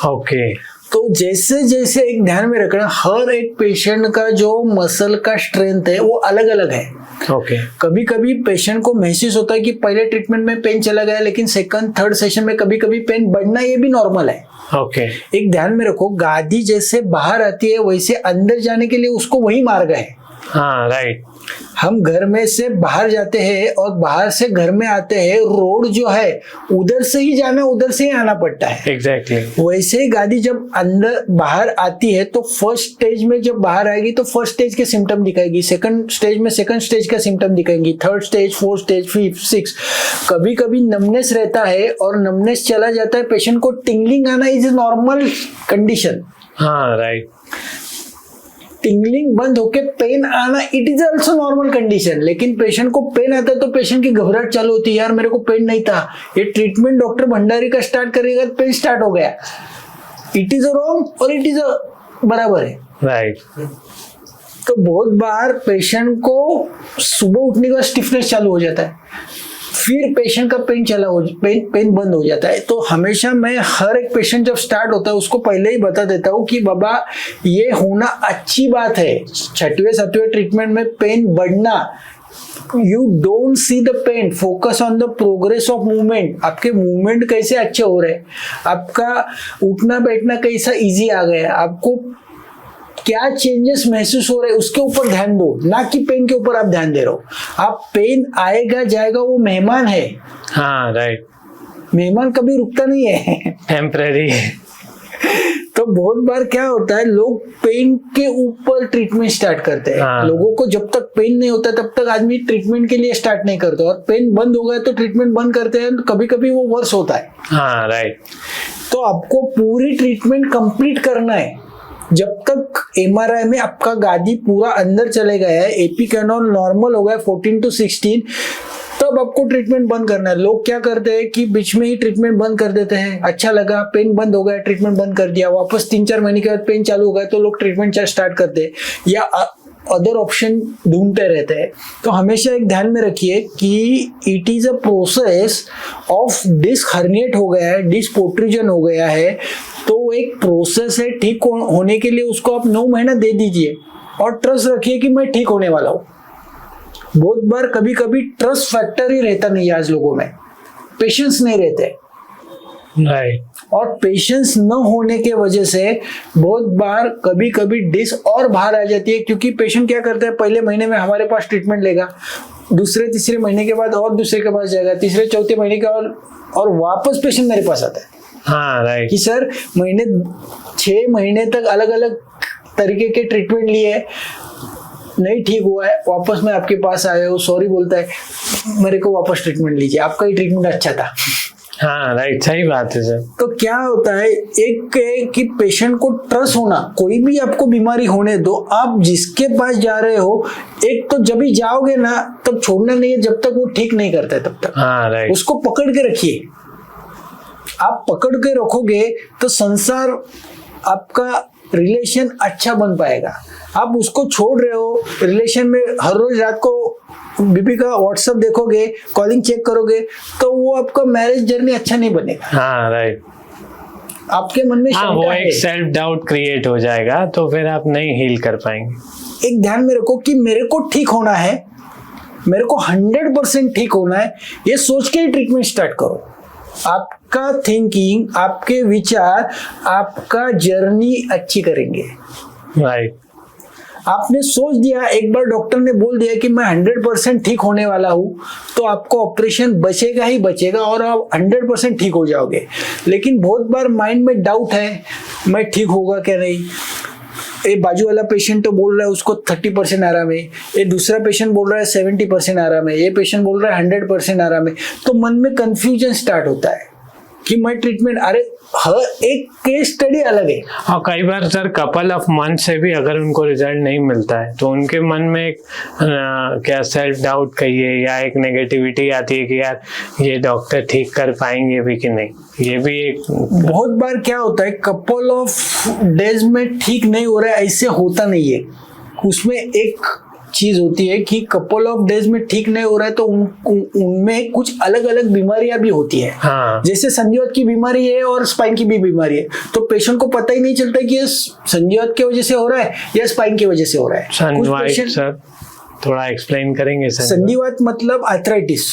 ओके। तो जैसे जैसे एक ध्यान में रखना, हर एक पेशेंट का जो मसल का स्ट्रेंथ है वो अलग अलग है। ओके। कभी कभी पेशेंट को महसूस होता है कि पहले ट्रीटमेंट में पेन चला गया, लेकिन सेकंड थर्ड सेशन में कभी कभी पेन बढ़ना, ये भी नॉर्मल है। ओके। एक ध्यान में रखो, गादी जैसे बाहर आती है वैसे अंदर जाने के लिए उसको वही मार्ग है। हाँ, राइट। हम घर में से बाहर जाते हैं और बाहर से घर में आते हैं, रोड जो है उधर से ही जाना, उधर से ही आना पड़ता है। एग्जैक्टली। वैसे ही गाड़ी जब अंदर बाहर आती है तो फर्स्ट स्टेज में जब बाहर आएगी तो फर्स्ट स्टेज के सिम्टम दिखाएगी, सेकंड स्टेज में सेकंड स्टेज का सिम्टम दिखाएंगी, third stage, fourth stage, fifth, six. कभी कभी नमनेस रहता है और नमनेस चला जाता है, पेशेंट को टिंगलिंग आना इज ए नॉर्मल कंडीशन। हाँ, राइट। टिंगलिंग बंद होके पेन आना, it is also normal condition. लेकिन पेशेंट को पेन आता है तो पेशेंट की घबराहट चालू होती है, यार मेरे को पेन नहीं था, ये ट्रीटमेंट डॉक्टर भंडारी का स्टार्ट करेगा तो पेन स्टार्ट हो गया। इट इज अ रॉन्ग और इट इज अ बराबर है, राइट। तो बहुत बार पेशेंट को सुबह उठने के बाद स्टिफनेस चालू हो जाता है, फिर पेशेंट का पेन बंद हो जाता है। तो हमेशा मैं हर एक पेशेंट जब स्टार्ट होता है उसको पहले ही बता देता हूँ कि बाबा ये होना अच्छी बात है, 6वें-7वें ट्रीटमेंट में पेन बढ़ना, you don't see the pain, focus on the progress of movement. आपके मूवमेंट कैसे अच्छे हो रहे हैं, आपका उठना बैठना कैसा इजी आ गया, आपको क्या चेंजेस महसूस हो रहे हैं, उसके ऊपर ध्यान दो, ना कि पेन के ऊपर आप ध्यान दे रहे हो। आप पेन आएगा जाएगा, वो मेहमान है। हाँ, राइट। मेहमान कभी रुकता नहीं है, टेम्परेरी है। तो बहुत बार क्या होता है, लोग पेन के ऊपर ट्रीटमेंट स्टार्ट करते हैं। हाँ। लोगों को जब तक पेन नहीं होता तब तक आदमी ट्रीटमेंट के लिए स्टार्ट नहीं करता, और पेन बंद हो गया तो ट्रीटमेंट बंद करते हैं, तो कभी कभी वो वर्स होता है। हाँ, राइट। तो आपको पूरी ट्रीटमेंट कंप्लीट करना है। जब तक एमआरआई में आपका गादी पूरा अंदर चले गया है, एपी कैनोन नॉर्मल हो गया 14 to 16, तब आपको ट्रीटमेंट बंद करना है। लोग क्या करते हैं कि बीच में ही ट्रीटमेंट बंद कर देते हैं, अच्छा लगा, पेन बंद हो गया, ट्रीटमेंट बंद कर दिया, वापस 3-4 महीने के बाद पेन चालू हो गया तो लोग ट्रीटमेंट स्टार्ट करते हैं या अदर ऑप्शन ढूंढते रहते हैं। तो हमेशा एक ध्यान में रखिए कि it is a process of disc herniate हो गया है, डिस्क प्रोट्रूजन हो गया है, तो एक प्रोसेस है। ठीक होने के लिए उसको आप 9 महीना दे दीजिए और ट्रस्ट रखिए कि मैं ठीक होने वाला हूँ। बहुत बार कभी कभी ट्रस्ट फैक्टर ही रहता नहीं है, आज लोगों में पेशेंस नहीं रहते, और पेशेंस न होने के वजह से बहुत बार कभी कभी डिस्क और बाहर आ जाती है। क्योंकि पेशेंट क्या करता है, पहले महीने में हमारे पास ट्रीटमेंट लेगा, दूसरे तीसरे महीने के बाद और दूसरे के पास जाएगा, तीसरे चौथे महीने के और वापस पेशेंट मेरे पास आता है। हाँ राइट, कि सर 6 महीने तक अलग अलग तरीके के ट्रीटमेंट लिए, नहीं ठीक हुआ है, वापस मैं आपके पास आया हूँ, सॉरी बोलता है, मेरे को वापस ट्रीटमेंट लीजिए, आपका ही ट्रीटमेंट अच्छा था। हाँ राइट, सही बात है सर। तो क्या होता है, एक कि पेशेंट को ट्रस्ट होना, कोई भी आपको बीमारी होने दो, आप जिसके पास जा रहे हो, एक तो जब ही जाओगे ना तब छोड़ना नहीं है, जब तक वो ठीक नहीं करता है तब तक। हाँ राइट, उसको पकड़ के रखिए। आप पकड़ के रखोगे तो संसार आपका रिलेशन अच्छा बन पाएगा। आप उसको छोड़ रहे हो, रिलेशन में हर रोज रात को बीबी का व्हाट्सएप देखोगे, कॉलिंग चेक करोगे, तो वो आपका मैरिज जर्नी अच्छा नहीं बनेगा। हाँ राइट, आपके मन में वो एक सेल्फ डाउट क्रिएट हो जाएगा, तो फिर आप नहीं हील कर पाएंगे। एक ध्यान में रखो कि मेरे को ठीक होना है, मेरे को 100% ठीक होना है, ये सोच के ही ट्रीटमेंट स्टार्ट करो। आपका थिंकिंग, आपके विचार आपका जर्नी अच्छी करेंगे। राइट, आपने सोच दिया, एक बार डॉक्टर ने बोल दिया कि मैं 100% ठीक होने वाला हूं, तो आपको ऑपरेशन बचेगा ही बचेगा और आप 100% ठीक हो जाओगे। लेकिन बहुत बार माइंड में डाउट है, मैं ठीक होगा क्या नहीं। ये बाजू वाला पेशेंट तो बोल रहा है उसको 30% आराम है, ये दूसरा पेशेंट बोल रहा है 70% आराम है, ये पेशेंट बोल रहा है 100% आराम है। तो मन में कंफ्यूजन स्टार्ट होता है कि मैं ट्रीटमेंट, अरे हर एक केस स्टडी अलग है। और कई बार सर कपल ऑफ मंथ से भी अगर उनको रिजल्ट नहीं मिलता है तो उनके मन में एक क्या सेल्फ डाउट कहिए या एक नेगेटिविटी आती है कि यार ये डॉक्टर ठीक कर पाएंगे भी कि नहीं। ये भी एक बहुत बार क्या होता है, कपल ऑफ डेज में ठीक नहीं हो रहा है, ऐसे होता नहीं है। उसमें एक चीज होती है कि कपल ऑफ डेज में ठीक नहीं हो रहा है तो उनमें कुछ अलग अलग बीमारियां भी होती है। हाँ। जैसे संधिवात की बीमारी है और स्पाइन की भी बीमारी है, तो पेशेंट को पता ही नहीं चलता कि ये संधिवात की वजह से हो रहा है या स्पाइन की वजह से हो रहा है। संधिवात सर थोड़ा एक्सप्लेन करेंगे। संधिवात मतलब आर्थराइटिस,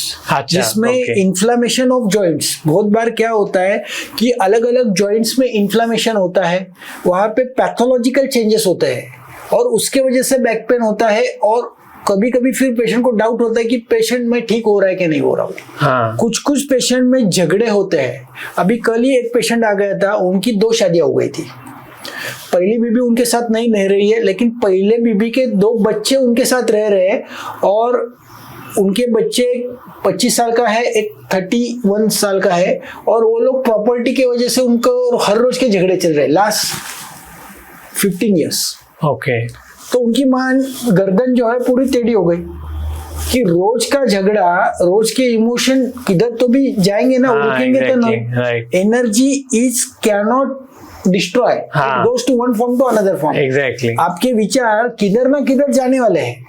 जिसमें इन्फ्लामेशन ऑफ जॉइंट्स। बहुत बार क्या होता है कि अलग अलग जॉइंट्स में इन्फ्लामेशन होता है, वहां पे पैथोलॉजिकल चेंजेस होते हैं और उसके वजह से बैक पेन होता है। और कभी कभी फिर पेशेंट को डाउट होता है कि पेशेंट में ठीक हो रहा है कि नहीं हो रहा हूँ। हाँ। कुछ कुछ पेशेंट में झगड़े होते हैं। अभी कल ही एक पेशेंट आ गया था, उनकी 2 शादियां हो गई थी। पहली बीबी उनके साथ नहीं रह रही है, लेकिन पहले बीबी के 2 बच्चे उनके साथ रह रहे हैं और उनके बच्चे 25 साल का है, एक 31 साल का है, और वो लोग प्रॉपर्टी की वजह से उनको हर रोज के झगड़े चल रहे हैं लास्ट 15 ईयर्स। ओके। तो उनकी मां गर्दन जो है पूरी टेढ़ी हो गई कि रोज का झगड़ा, रोज के इमोशन किधर तो भी जाएंगे ना, रुकेंगे तो नहीं। Energy is cannot destroy, it goes to one form to another form. Exactly. आपके विचार किधर ना किधर जाने वाले हैं,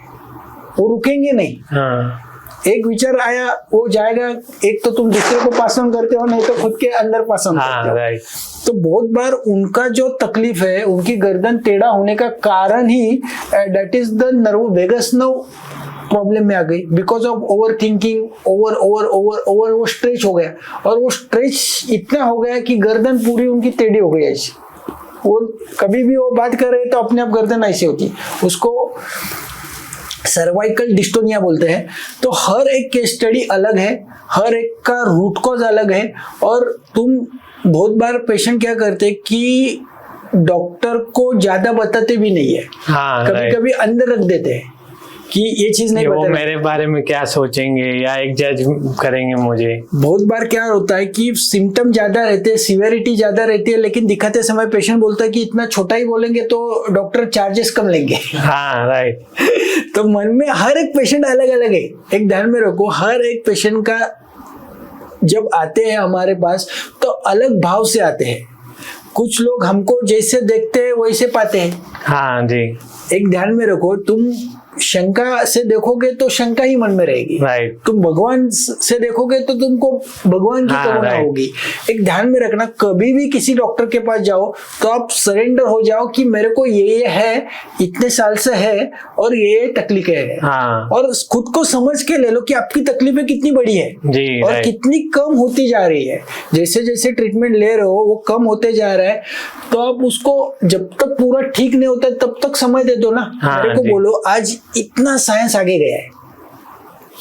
वो रुकेंगे नहीं। हाँ। एक विचार आया वो जाएगा, एक तो तुम दूसरे को पास ऑन करते हो, नहीं तो खुद के अंदर पास ऑन करते हो। राइट। तो बहुत बार उनका जो तकलीफ है, उनकी गर्दन टेढ़ा होने का कारण ही that is the nerve vagus nerve problem में आ गई, because of over thinking, over वो स्ट्रेच हो गया, और वो स्ट्रेच इतना हो गया कि गर्दन पूरी उनकी टेढ़ी हो गई ऐसी। वो कभी भी वो बात कर रहे तो अपने आप गर्दन ऐसी होती, उसको सर्वाइकल डिस्टोनिया बोलते हैं। तो हर एक केस स्टडी अलग है, हर एक का रूट कॉज अलग है। और तुम बहुत बार पेशेंट क्या करते हैं कि डॉक्टर को ज्यादा बताते भी नहीं है। हाँ, कभी कभी अंदर रख देते हैं कि ये चीज नहीं वो बता रहे। मेरे बारे में क्या सोचेंगे या एक जज करेंगे मुझे। बहुत बार क्या होता है कि सिम्टम ज्यादा रहते हैं, सिवियरिटी ज्यादा रहती है, लेकिन दिखाते समय पेशेंट बोलता है कि इतना छोटा ही बोलेंगे तो डॉक्टर चार्जेस कम लेंगे। हाँ राइट। तो मन में हर एक पेशेंट अलग अलग है, एक ध्यान में रखो, हर एक पेशेंट का जब आते हैं हमारे पास तो अलग भाव से आते हैं। कुछ लोग हमको जैसे देखते हैं वैसे पाते हैं। हाँ जी एक ध्यान में रखो, तुम शंका से देखोगे तो शंका ही मन में रहेगी, राइट। तुम भगवान से देखोगे तो तुमको भगवान की करुणा right. होगी। एक ध्यान में रखना, कभी भी किसी डॉक्टर के पास जाओ तो आप सरेंडर हो जाओ कि मेरे को ये है, इतने साल से है और ये तकलीफें है। हाँ और खुद को समझ के ले लो कि आपकी तकलीफें कितनी बड़ी है जी और right. कितनी कम होती जा रही है। जैसे जैसे ट्रीटमेंट ले रहे हो वो कम होते जा रहा है, तो आप उसको जब तक पूरा ठीक नहीं होता तब तक समय दे दो ना। हाँ, मेरे को जी। बोलो आज इतना साइंस आगे गया है,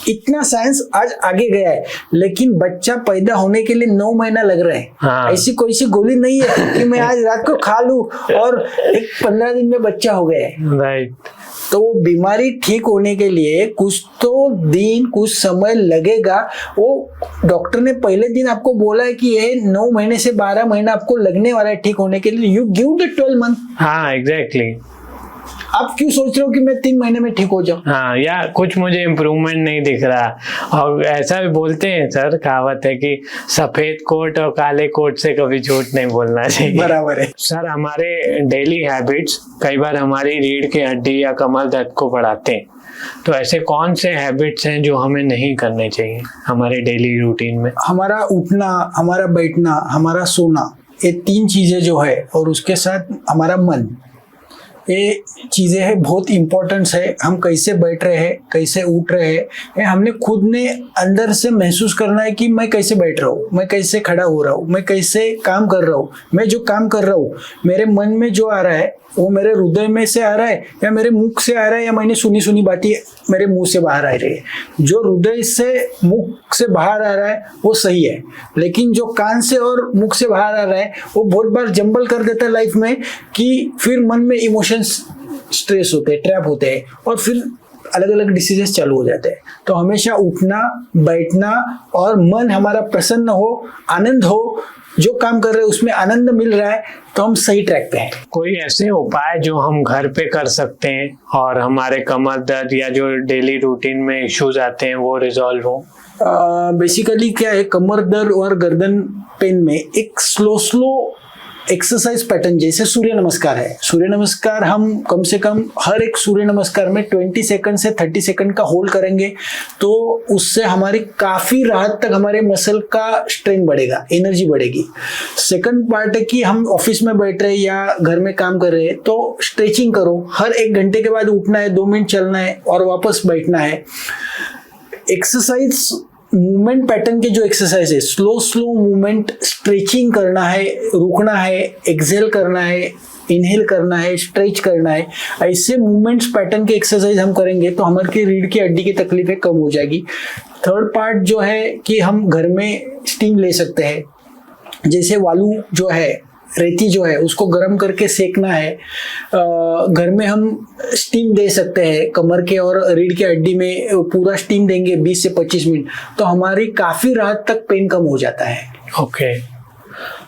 इतना साइंस आज आगे गया है, लेकिन बच्चा पैदा होने के लिए 9 महीना लग रहा है। हाँ। ऐसी कोई सी गोली नहीं है कि मैं आज रात को खा लूं और एक 15 दिन में बच्चा हो गया है। राइट। तो वो बीमारी ठीक होने के लिए कुछ तो दिन, कुछ समय लगेगा। वो डॉक्टर ने पहले दिन आपको बोला है कि ये 9 महीने से 12 महीना आपको लगने वाला है ठीक होने के लिए। You give the 12 month. हाँ एग्जैक्टली। आप क्यों सोच रहे हो कि मैं 3 महीने में ठीक हो जाऊं? हाँ, या कुछ मुझे इम्प्रूवमेंट नहीं दिख रहा। और ऐसा भी बोलते हैं सर, कहावत है कि सफेद कोट और काले कोट से कभी झूठ नहीं बोलना चाहिए। बराबर है सर, हमारे डेली हैबिट्स कई बार हमारी रीढ़ की हड्डी या कमर दर्द को बढ़ाते हैं, तो ऐसे कौन से हैबिट्स हैं जो हमें नहीं करने चाहिए हमारे डेली रूटीन में? हमारा उठना, हमारा बैठना, हमारा सोना, ये 3 चीजें जो है, और उसके साथ हमारा मन, ये चीजें है बहुत इम्पोर्टेंट है। हम कैसे बैठ रहे हैं, कैसे उठ रहे हैं, ये हमने खुद ने अंदर से महसूस करना है कि मैं कैसे बैठ रहा हूँ, मैं कैसे खड़ा हो रहा हूँ, मैं कैसे काम कर रहा हूँ। मैं जो काम कर रहा हूँ, मेरे मन में जो आ रहा है वो मेरे हृदय में से आ रहा है या मेरे मुख से आ रहा है, या मैंने सुनी सुनी बातें मेरे मुंह से बाहर आ रही है। जो हृदय से मुख से बाहर आ रहा है वो सही है, लेकिन जो कान से और मुख से बाहर आ रहा है वो बहुत बार जंबल कर देता है लाइफ में, कि फिर मन में इमोशंस स्ट्रेस होते हैं, ट्रैप होते हैं, और फिर अलग अलग डिसीजेस चालू हो जाते हैं। तो हमेशा उठना, बैठना और मन हमारा प्रसन्न हो, आनंद हो, जो काम कर रहे हैं उसमें आनंद मिल रहा है, तो हम सही ट्रैक पे हैं। कोई ऐसे उपाय जो हम घर पे कर सकते हैं और हमारे कमर दर्द या जो डेली रूटीन में इश्यूज आते हैं वो रिजॉल्व हो? बेसिकली क्या है, कमर दर्द और गर्दन पेन में एक स्लो एक्सरसाइज पैटर्न, जैसे सूर्य नमस्कार है। सूर्य नमस्कार हम कम से कम हर एक सूर्य नमस्कार में 20 सेकंड से 30 सेकंड का होल्ड करेंगे, तो उससे हमारी काफी राहत तक हमारे मसल का स्ट्रेंथ बढ़ेगा, एनर्जी बढ़ेगी। सेकंड पार्ट है कि हम ऑफिस में बैठ रहे हैं या घर में काम कर रहे हैं तो स्ट्रेचिंग करो। हर 1 घंटे के बाद उठना है, 2 मिनट चलना है और वापस बैठना है। एक्सरसाइज मूवमेंट पैटर्न के जो एक्सरसाइज है, स्लो मूवमेंट, स्ट्रेचिंग करना है, रुकना है, एक्सेल करना है, इनहेल करना है, स्ट्रेच करना है। ऐसे मूवमेंट्स पैटर्न के एक्सरसाइज हम करेंगे तो हमारी रीढ़ की हड्डी की तकलीफें कम हो जाएगी। थर्ड पार्ट जो है कि हम घर में स्टीम ले सकते हैं, जैसे वालू जो है, रेती जो है, उसको गर्म करके सेकना है। घर में हम स्टीम दे सकते हैं कमर के और रीढ़ की हड्डी में, पूरा स्टीम देंगे 20 से 25 मिनट, तो हमारी काफी राहत तक पेन कम हो जाता है। ओके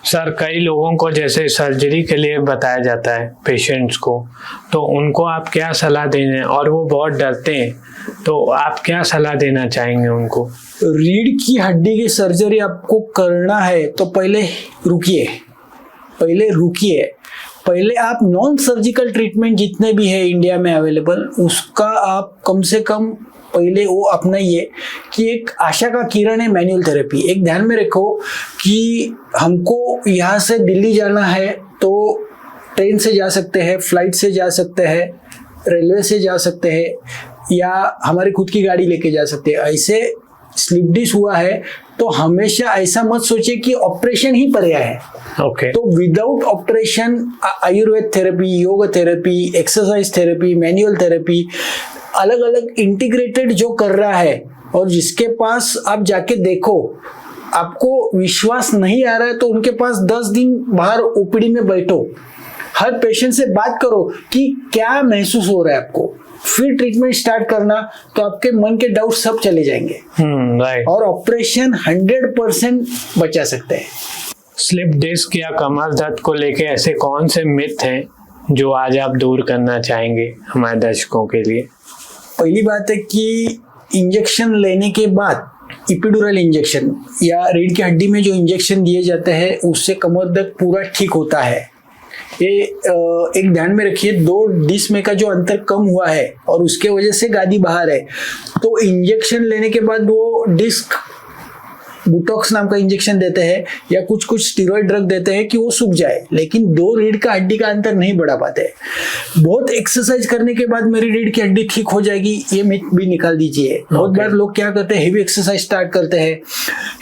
सर, कई लोगों को जैसे सर्जरी के लिए बताया जाता है पेशेंट्स को, तो उनको आप क्या सलाह देंगे? और वो बहुत डरते हैं, तो आप क्या सलाह देना चाहेंगे उनको? रीढ़ की हड्डी की सर्जरी आपको करना है तो पहले रुकिए। पहले आप नॉन सर्जिकल ट्रीटमेंट जितने भी है इंडिया में अवेलेबल, उसका आप कम से कम पहले वो अपनाइए कि एक आशा का किरण है मैनुअल थेरेपी। एक ध्यान में रखो कि हमको यहाँ से दिल्ली जाना है तो ट्रेन से जा सकते हैं, फ्लाइट से जा सकते हैं, रेलवे से जा सकते हैं, या हमारी खुद की गाड़ी लेके जा सकते हैं। ऐसे स्लिप डिस्क हुआ है तो हमेशा ऐसा मत सोचिए कि ऑपरेशन ही पर्याय है। ओके। तो विदाउट ऑपरेशन आयुर्वेद थेरेपी, योग therapy, exercise therapy, manual therapy, अलग अलग इंटीग्रेटेड जो कर रहा है, और जिसके पास आप जाके देखो, आपको विश्वास नहीं आ रहा है तो उनके पास 10 दिन बाहर ओपीडी में बैठो, हर पेशेंट से बात करो कि क्या महसूस हो रहा है आपको, फिर ट्रीटमेंट स्टार्ट करना, तो आपके मन के डाउट सब चले जाएंगे राइट। और ऑपरेशन 100% बचा सकते हैं। स्लिप डिस्क या कमर दर्द को लेके ऐसे कौन से मिथ हैं जो आज आप दूर करना चाहेंगे हमारे दर्शकों के लिए? पहली बात है कि इंजेक्शन लेने के बाद एपिड्यूरल इंजेक्शन या रीढ़ की हड्डी में जो इंजेक्शन दिए जाते हैं उससे कमर दर्द पूरा ठीक होता है। ये एक ध्यान में रखिए, 2 डिस्क में का जो अंतर कम हुआ है और उसके वजह से गादी बाहर है, तो इंजेक्शन लेने के बाद वो डिस्क बुटॉक्स नाम का इंजेक्शन देते हैं या कुछ कुछ स्टीरॉयड ड्रग देते हैं कि वो सूख जाए, लेकिन 2 रीढ़ का हड्डी का अंतर नहीं बढ़ा पाते। बहुत एक्सरसाइज करने के बाद मेरी रीढ़ की हड्डी ठीक हो जाएगी, ये मिथ भी निकाल दीजिए। बहुत बार लोग क्या करते हैं, हेवी एक्सरसाइज स्टार्ट करते हैं,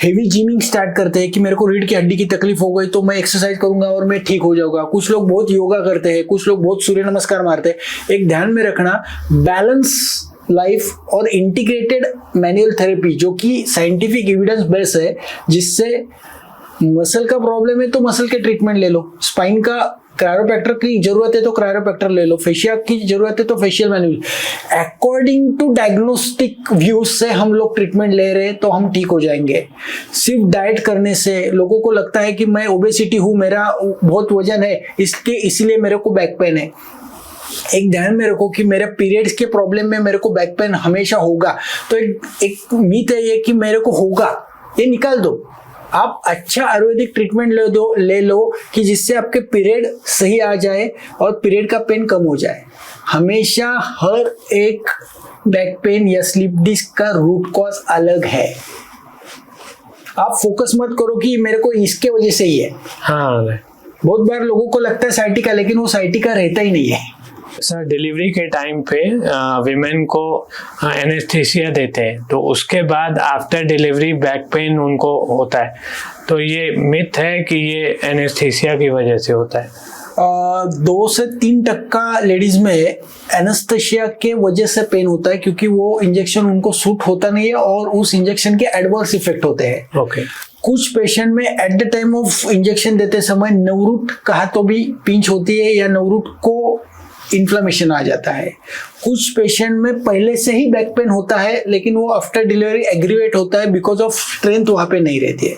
हेवी जिमिंग स्टार्ट करते हैं कि मेरे को रीढ़ की हड्डी की तकलीफ हो गई तो मैं एक्सरसाइज करूंगा और मैं ठीक हो जाऊंगा। कुछ लोग बहुत योगा करते हैं, कुछ लोग बहुत सूर्य नमस्कार मारते हैं। एक ध्यान में रखना, बैलेंस लाइफ और इंटीग्रेटेड मैनुअल थेरेपी जो कि साइंटिफिक एविडेंस बेस है, जिससे मसल का प्रॉब्लम है तो मसल के ट्रीटमेंट ले लो, स्पाइन का क्रायोप्रैक्टर की जरूरत है तो क्रायोप्रैक्टर ले लो, फेशिया की जरूरत है तो facial manual, according to diagnostic views से हम लोग ट्रीटमेंट ले रहे हैं तो हम ठीक हो जाएंगे। सिर्फ डाइट करने से लोगों को लगता है कि मैं ओबेसिटी हूँ, मेरा बहुत वजन है, इसलिए मेरे को बैक पेन है। एक ध्यान में रखो कि मेरे पीरियड्स के प्रॉब्लम में मेरे को बैक पेन हमेशा होगा, तो एक मीथ है ये कि मेरे को होगा, ये निकाल दो। आप अच्छा आयुर्वेदिक ट्रीटमेंट ले लो कि जिससे आपके पीरियड सही आ जाए और पीरियड का पेन कम हो जाए। हमेशा हर एक बैक पेन या स्लिप डिस्क का रूट कॉज अलग है। आप फोकस मत करो कि मेरे को इसके वजह से ही है। हाँ, बहुत बार लोगों को लगता है साइटिका, लेकिन वो साइटिका रहता ही नहीं है। सर, डिलीवरी के टाइम पे विमेन को एनेस्थीसिया देते हैं, तो उसके बाद आफ्टर डिलीवरी बैक पेन उनको होता है, तो ये मिथ है कि ये एनेस्थीसिया की वजह से होता है? 2 से 3% लेडीज में एनेस्थीसिया के वजह से पेन होता है, क्योंकि वो इंजेक्शन उनको सूट होता नहीं है और उस इंजेक्शन के एडवर्स इफेक्ट होते हैं। ओके। कुछ पेशेंट में at the time of injection देते समय नवरूट कहा तो भी पिंच होती है या नवरूट को इन्फ्लेमेशन आ जाता है। कुछ पेशेंट में पहले से ही बैक पेन होता है, लेकिन वो आफ्टर डिलीवरी एग्रीवेट होता है बिकॉज ऑफ स्ट्रेंथ वहाँ पे नहीं रहती है।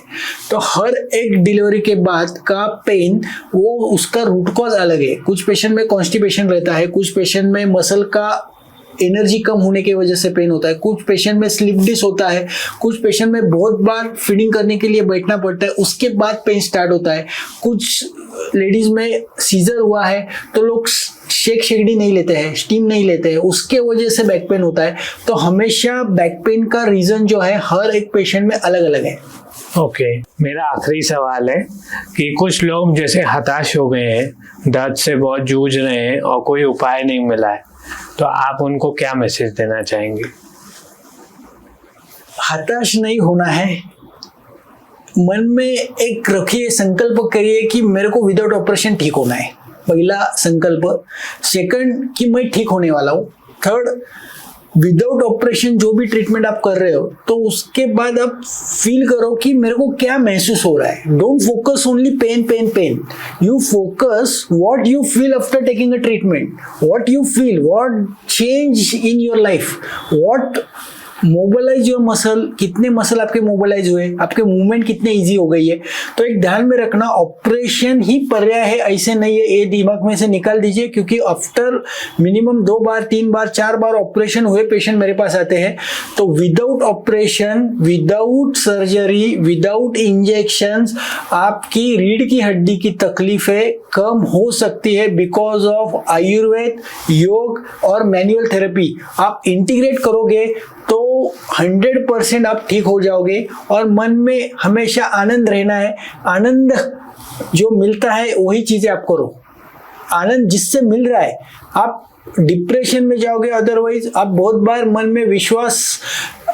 तो हर एक डिलीवरी के बाद का पेन वो उसका रूट कॉज अलग है। कुछ पेशेंट में कॉन्स्टिपेशन रहता है, कुछ पेशेंट में मसल का एनर्जी कम होने की वजह से पेन होता है, कुछ पेशेंट में स्लिप डिस्क होता है, कुछ पेशेंट में बहुत बार फीडिंग करने के लिए बैठना पड़ता है, उसके बाद पेन स्टार्ट होता है। कुछ लेडीज में सीजर हुआ है तो लोग शेकडी नहीं लेते हैं, स्टीम नहीं लेते हैं, उसके वजह से बैक पेन होता है। तो हमेशा बैक पेन का रीजन जो है हर एक पेशेंट में अलग अलग है। ओके, मेरा आखिरी सवाल है कि कुछ लोग जैसे हताश हो गए हैं, दर्द से बहुत जूझ रहे हैं और कोई उपाय नहीं मिला है, तो आप उनको क्या मैसेज देना चाहेंगे? हताश नहीं होना है, मन में एक रखिए, संकल्प करिए कि मेरे को विदाउट ऑपरेशन ठीक होना है, पहला संकल्प। सेकंड कि मैं ठीक होने वाला हूँ। थर्ड, विदाउट ऑपरेशन जो भी ट्रीटमेंट आप कर रहे हो तो उसके बाद आप फील करो कि मेरे को क्या महसूस हो रहा है। Don't focus only pain pain pain, you focus what you feel after taking a treatment, what you feel, what change in your life, what mobilise your muscle, कितने मसल आपके मोबिलाइज हुए, आपके मूवमेंट कितने इजी हो गई है। तो एक ध्यान में रखना, ऑपरेशन ही पर्याय है ऐसे नहीं है, ये दिमाग में से निकाल दीजिए, क्योंकि आफ्टर मिनिमम 2 बार 3 बार 4 बार ऑपरेशन हुए पेशेंट मेरे पास आते हैं। तो without operation, without surgery, without injections आपकी रीढ़ की हड्डी की तकलीफें कम हो सकती है बिकॉज ऑफ आयुर्वेद, योग और मैनुअल थेरेपी। आप इंटीग्रेट करोगे तो 100% आप ठीक हो जाओगे और मन में हमेशा आनंद रहना है। आनंद जो मिलता है वही चीजें आप करो, आनंद जिससे मिल रहा है। आप डिप्रेशन में जाओगे, अदरवाइज आप बहुत बार मन में विश्वास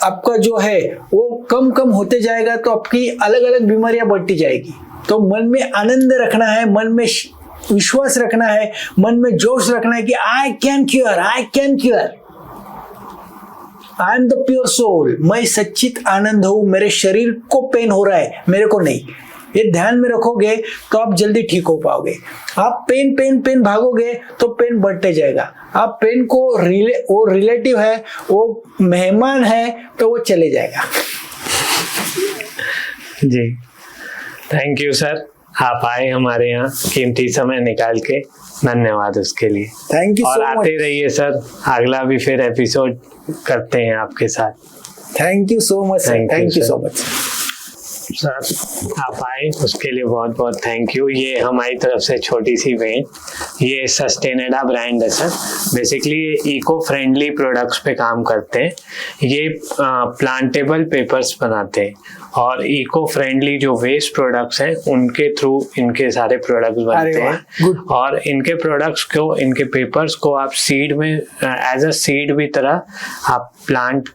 आपका जो है वो कम कम होते जाएगा, तो आपकी अलग अलग बीमारियां बढ़ती जाएगी। तो मन में आनंद रखना है, मन में विश्वास रखना है, मन में जोश रखना है कि I can cure, I can cure, I am the pure soul. मैं सच्चित आनंद हूं, मेरे शरीर को पेन हो रहा है, मेरे को नहीं। ये ध्यान में रखोगे तो आप जल्दी ठीक हो पाओगे। आप पेन पेन पेन भागोगे तो पेन बढ़ते जाएगा। आप पेन को वो रिलेटिव है, वो मेहमान है, तो वो चले जाएगा। जी, थैंक यू सर, आप आए हमारे यहाँ कीमती समय निकाल के, धन्यवाद उसके लिए। थैंक यू और सो आते मच। रहिए सर, अगला भी फिर एपिसोड करते हैं आपके साथ। Thank you so much, Thank you, thank you sir. So much. Sir आप आए उसके लिए बहुत बहुत थैंक यू। ये हमारी तरफ से छोटी सी भेंट, ये सस्टेनेडा ब्रांड है सर। बेसिकली ये इको फ्रेंडली प्रोडक्ट्स पे काम करते हैं। ये प्लांटेबल पेपर्स बनाते हैं और इको फ्रेंडली जो वेस्ट प्रोडक्ट्स हैं उनके थ्रू इनके सारे प्रोडक्ट्स बनते वाह, हैं। good. और इनके प्रोडक्ट्स को, इनके पेपर्स को आप सीड में एज अ सीड भी तरह आप प्लांट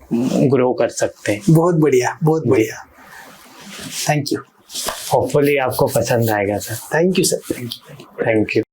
ग्रो कर सकते हैं। बहुत बढ़िया, बहुत बढ़िया। थैंक यू, होपफुली आपको पसंद आएगा sir. Thank you sir, thank you. Thank you.